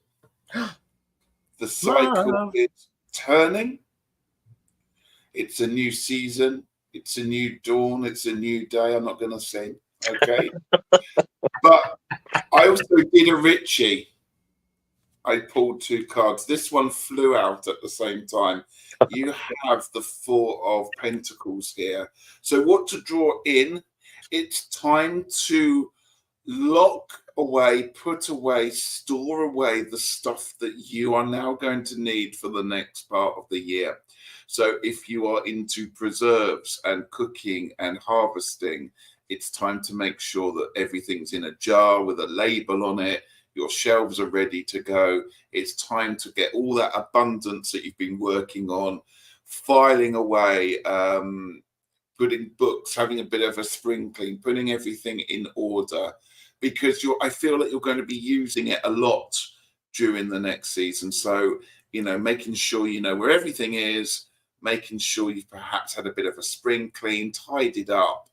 The cycle is turning. It's a new season. It's a new dawn. It's a new day. I'm not going to sing. Okay. But I also did a Ritchie. I pulled 2 cards. This one flew out at the same time. You have the 4 of Pentacles here. So what to draw in? It's time to lock away, put away, store away the stuff that you are now going to need for the next part of the year. So if you are into preserves and cooking and harvesting, it's time to make sure that everything's in a jar with a label on it. Your shelves are ready to go. It's time to get all that abundance that you've been working on, filing away, putting books, having a bit of a spring clean, putting everything in order, because I feel that you're going to be using it a lot during the next season. So, making sure you know where everything is, making sure you've perhaps had a bit of a spring clean, tidied up,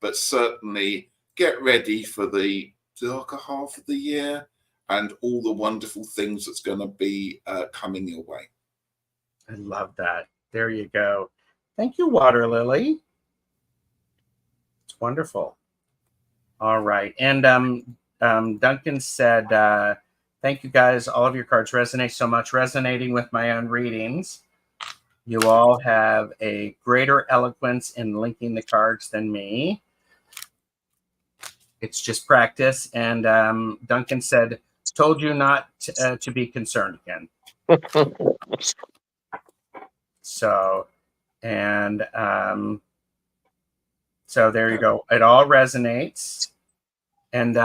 but certainly get ready for the darker half of the year and all the wonderful things that's going to be coming your way. I love that. There you go. Thank you, Water Lily. It's wonderful. All right. And Duncan said, thank you guys. All of your cards resonate so much, resonating with my own readings. You all have a greater eloquence in linking the cards than me. It's just practice. And Duncan said, told you not to be concerned again. So, and so there you go. It all resonates. And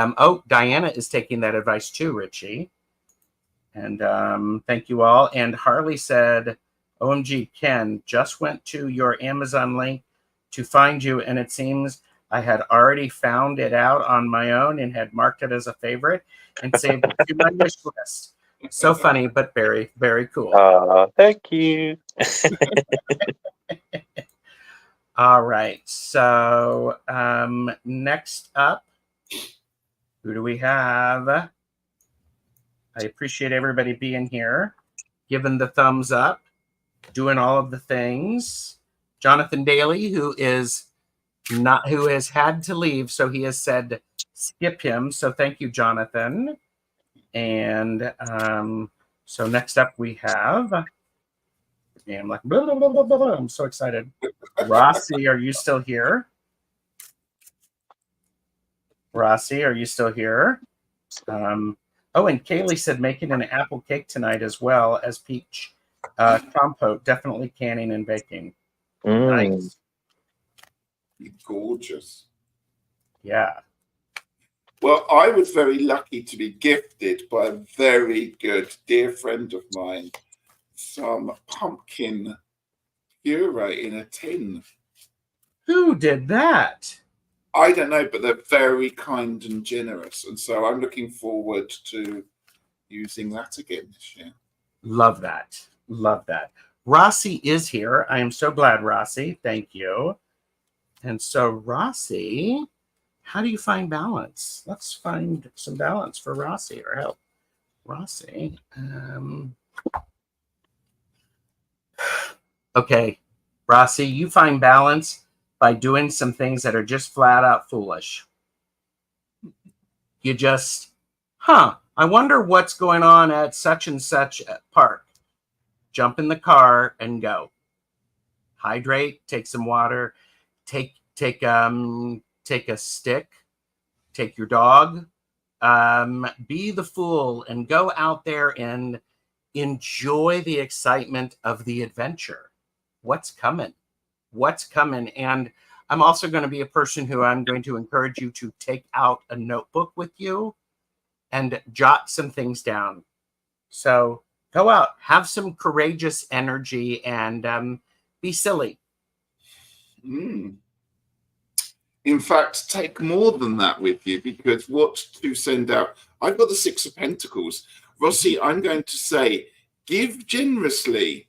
Diana is taking that advice too, Ritchie. And thank you all. And Harley said, OMG, Ken, just went to your Amazon link to find you, and it seems I had already found it out on my own and had marked it as a favorite and saved it to my wish list. So funny, but very, very cool. Thank you. All right. So next up, who do we have? I appreciate everybody being here, giving the thumbs up, doing all of the things. Jonathan Daly, who has had to leave, so he has said skip him. So thank you, Jonathan. And so next up we have, I'm like, blah, blah, blah, blah, blah. I'm so excited. Rossi, are you still here? Rossi, are you still here? Oh, and Kaylee said making an apple cake tonight as well as peach Compote, definitely canning and baking. Mm. Nice. Gorgeous. Yeah. Well, I was very lucky to be gifted by a very good dear friend of mine some pumpkin puree in a tin. Who did that? I don't know, but they're very kind and generous. And so I'm looking forward to using that again this year. Love that. Love that. Rossi is here. I am so glad, Rossi. Thank you. And so, Rossi, how do you find balance? Let's find some balance for Rossi or help. Rossi. Okay, Rossi, you find balance by doing some things that are just flat out foolish. You just, I wonder what's going on at such and such park. Jump in the car and go. Hydrate, take some water, take a stick, take your dog, be the fool and go out there and enjoy the excitement of the adventure. What's coming? And I'm also going to be a person who I'm going to encourage you to take out a notebook with you and jot some things down. So go out, have some courageous energy, and be silly. In fact, take more than that with you, because what to send out? I've got the Six of Pentacles. Rossi, I'm going to say, give generously,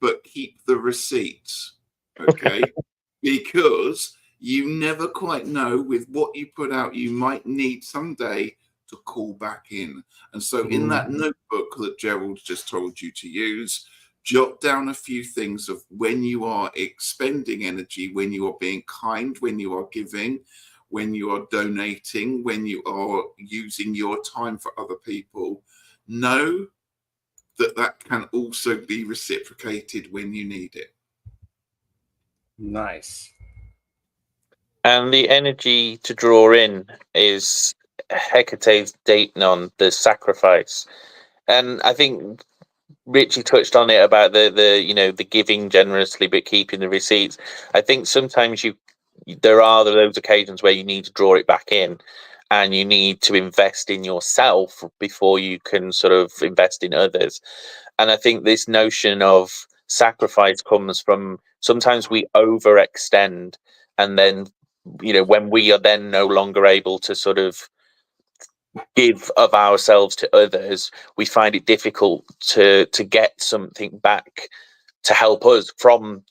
but keep the receipts, okay? Because you never quite know with what you put out, you might need someday to call back in. And so in that notebook that Gerald just told you to use, jot down a few things of when you are expending energy, when you are being kind, when you are giving, when you are donating, when you are using your time for other people. Know that that can also be reciprocated when you need it. Nice. And the energy to draw in is Hecate's Datenon, the sacrifice. And I think Ritchie touched on it about the giving generously but keeping the receipts. I think sometimes there are those occasions where you need to draw it back in, and you need to invest in yourself before you can sort of invest in others. And I think this notion of sacrifice comes from sometimes we overextend, and then when we are then no longer able to sort of give of ourselves to others, we find it difficult to get something back to help us from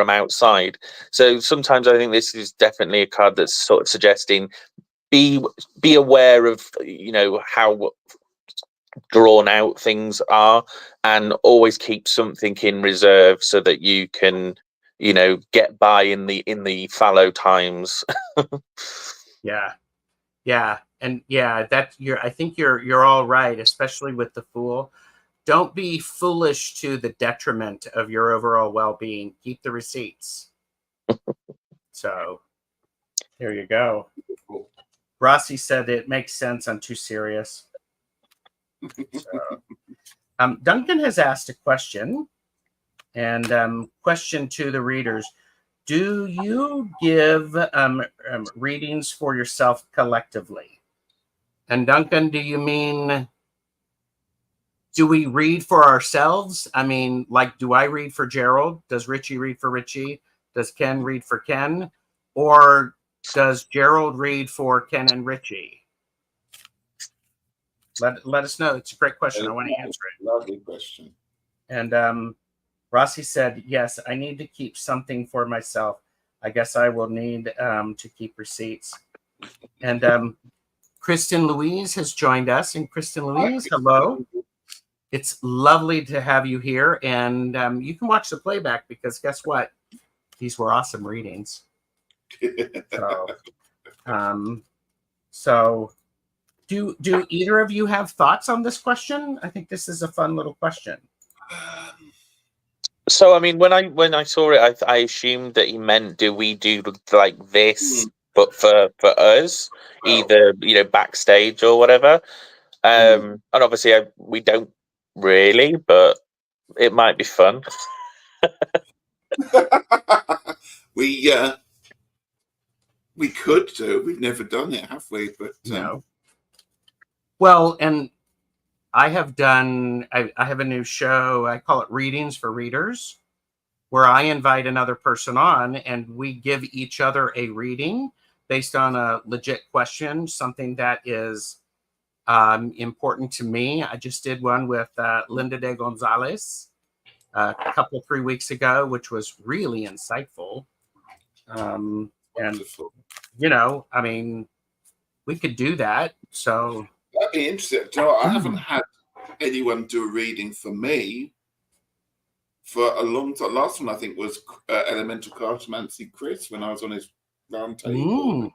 outside. So sometimes I think this is definitely a card that's sort of suggesting be aware of how drawn out things are, and always keep something in reserve so that you can get by in the fallow times. Yeah, and I think you're all right, especially with the Fool. Don't be foolish to the detriment of your overall well-being. Keep the receipts. So there you go. Rossi said it makes sense. I'm too serious. So, Duncan has asked a question, and question to the readers: do you give readings for yourself collectively? And Duncan, do you mean, do we read for ourselves? I mean, like, do I read for Gerald? Does Ritchie read for Ritchie? Does Kenn read for Kenn? Or does Gerald read for Kenn and Ritchie? Let us know. It's a great question. I want to answer it. Lovely question. And Rossi said, yes, I need to keep something for myself. I guess I will need to keep receipts. And Kristen Louise has joined us. And Kristen Louise, hello. It's lovely to have you here. And you can watch the playback, because guess what? These were awesome readings. So do either of you have thoughts on this question? I think this is a fun little question. So, I mean, when I saw it, I assumed that he meant, do we do like this, but for us, either backstage or whatever. And obviously we don't really, but it might be fun. We could do. We've never done it, have we? But No. Well, and I have done. I have a new show. I call it Readings for Readers, where I invite another person on, and we give each other a reading based on a legit question, something that is important to me. I just did one with Linda de Gonzalez a couple 3 weeks ago, which was really insightful. And you know, I mean, we could do that. So that'd be interesting. Do you know, I haven't had anyone do a reading for me for a long time. Last one I think was Elemental Cartomancy Chris when I was on his round table.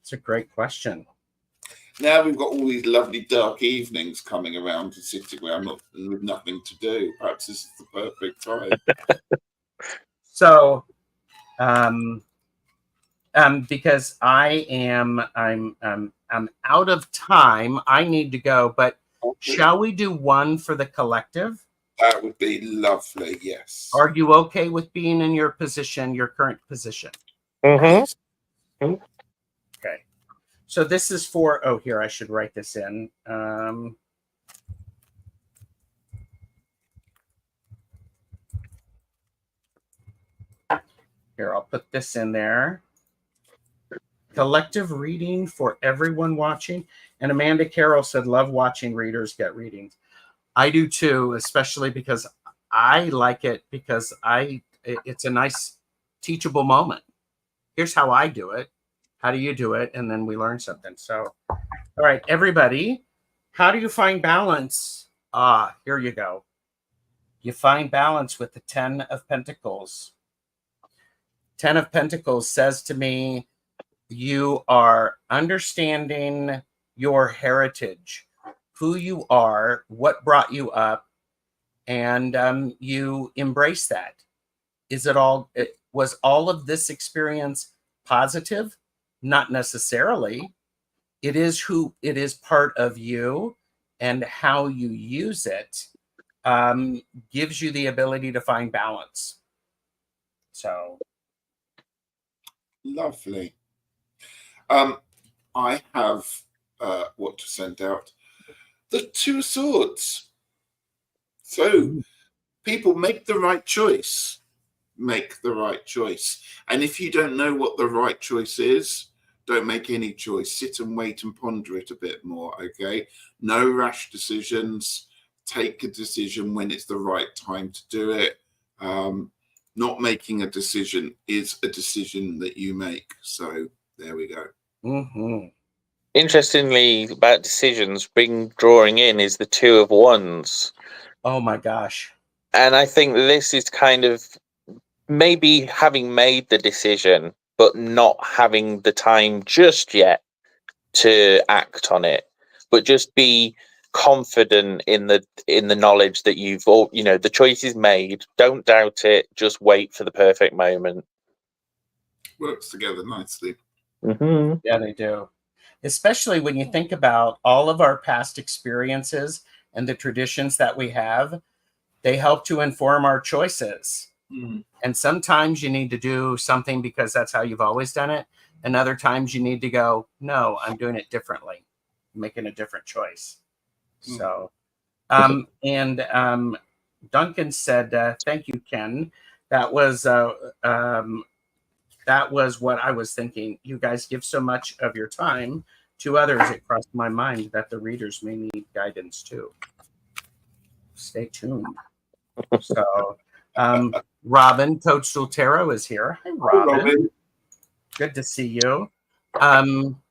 It's a great question. Now we've got all these lovely dark evenings coming around to sitting where I'm not with nothing to do. Perhaps this is the perfect time. So, because I'm out of time. I need to go, but shall we do one for the collective? That would be lovely. Yes. Are you okay with being in your position, your current position? Mm-hmm. Okay. So this is for, oh, here, I should write this in. Here, I'll put this in there. Collective reading for everyone watching. And Amanda Carroll said, love watching readers get readings. I do too, especially because I like it because it's a nice teachable moment. Here's how I do it. How do you do it? And then we learn something. So, all right, everybody, how do you find balance? Here you go. You find balance with the 10 of Pentacles. 10 of Pentacles says to me, you are understanding your heritage, who you are, what brought you up, and you embrace that. Was all of this experience positive? Not necessarily. It is part of you, and how you use it gives you the ability to find balance. So lovely. I have what to send out. The Two of Swords. So people, make the right choice. Make the right choice. And if you don't know what the right choice is, don't make any choice. Sit and wait and ponder it a bit more, okay? No rash decisions. Take a decision when it's the right time to do it. Not making a decision is a decision that you make. So there we go. Mm-hmm. Interestingly, about decisions, drawing in is the Two of Wands. Oh my gosh. And I think this is kind of maybe having made the decision, but not having the time just yet to act on it, but just be confident in the knowledge that the choice is made. Don't doubt it. Just wait for the perfect moment. Works together nicely. Mm-hmm. Yeah, they do. Especially when you think about all of our past experiences and the traditions that we have, they help to inform our choices. Mm. And sometimes you need to do something because that's how you've always done it. And other times you need to go, no, I'm doing it differently, making a different choice. Mm. So, Duncan said, thank you, Ken. That was what I was thinking. You guys give so much of your time to others. It crossed my mind that the readers may need guidance too. Stay tuned. So, Robin Toadstool Tarot is here. Hi, Robin. Good to see you.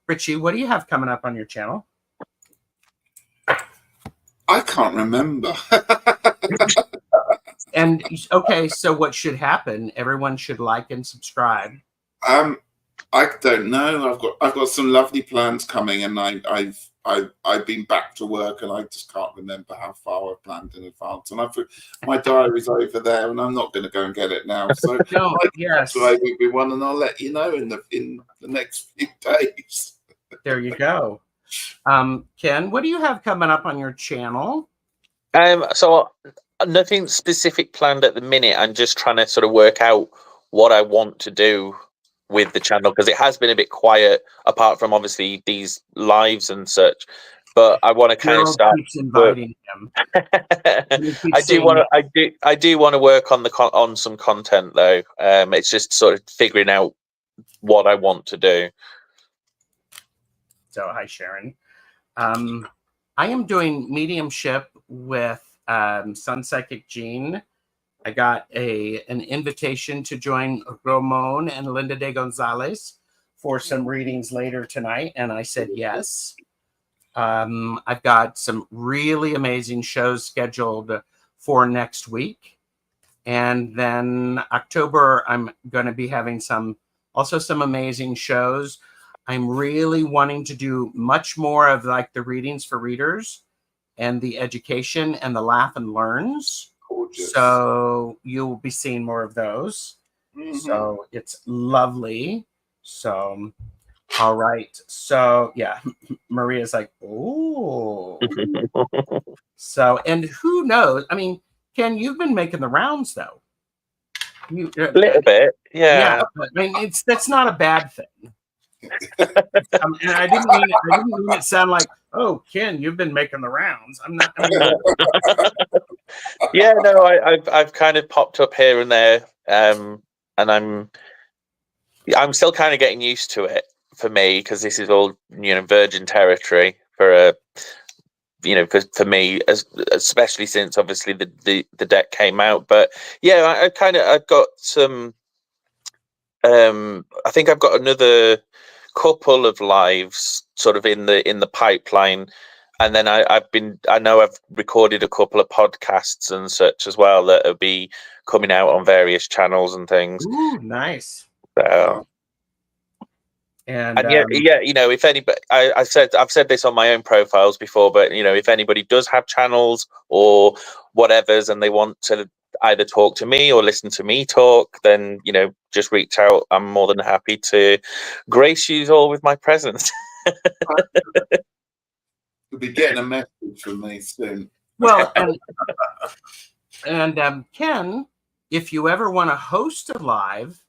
Ritchie, what do you have coming up on your channel? I can't remember. And okay, so what should happen? Everyone should like and subscribe. I don't know. I've got some lovely plans coming, and I've been back to work, and I just can't remember how far I've planned in advance. And my diary's over there, and I'm not going to go and get it now. So no, yes, everyone, and I'll let you know in the next few days. There you go. Ken, what do you have coming up on your channel? So Nothing specific planned at the minute. I'm just trying to sort of work out what I want to do with the channel, because it has been a bit quiet apart from obviously these lives and such. But I want to kind of Gerald start. keeps inviting him. He keeps I do saying want to. I do want to work on on some content though. It's just sort of figuring out what I want to do. So hi, Sharon. I am doing mediumship with Sun Psychic Jean. I got an invitation to join Ramon and Linda de Gonzalez for some readings later tonight, and I said yes. I've got some really amazing shows scheduled for next week. And then October, I'm going to be having some amazing shows. I'm really wanting to do much more of like the readings for readers and the education and the laugh and learns. Gorgeous. So you'll be seeing more of those. So it's lovely. So, all right. So yeah, Maria's like, oh. So, and who knows? I mean, Ken, you've been making the rounds though. A little bit, Yeah. I mean, that's not a bad thing. And I didn't mean it sound like, oh, Ken, you've been making the rounds. I'm not. I mean, yeah, no, I've kind of popped up here and there, and I'm still kind of getting used to it for me, because this is all virgin territory for for me, especially since obviously the deck came out. But yeah, I've got some. I think I've got another couple of lives sort of in the pipeline, and then I know I've recorded a couple of podcasts and such as well that will be coming out on various channels and things. Ooh, nice. So, and if anybody, I've said this on my own profiles before, but if anybody does have channels or whatever's and they want to either talk to me or listen to me talk, then just reach out. I'm more than happy to grace you all with my presence. You'll be getting a message from me soon. Well, and Ken, if you ever want to host a live,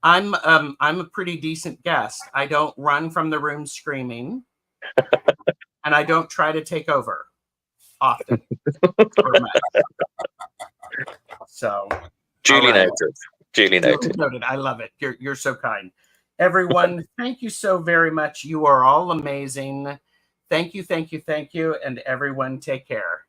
I'm a pretty decent guest. I don't run from the room screaming, and I don't try to take over often. So, Duly noted. Duly noted. I love it. You're so kind. Everyone, thank you so very much. You are all amazing. Thank you, and everyone take care.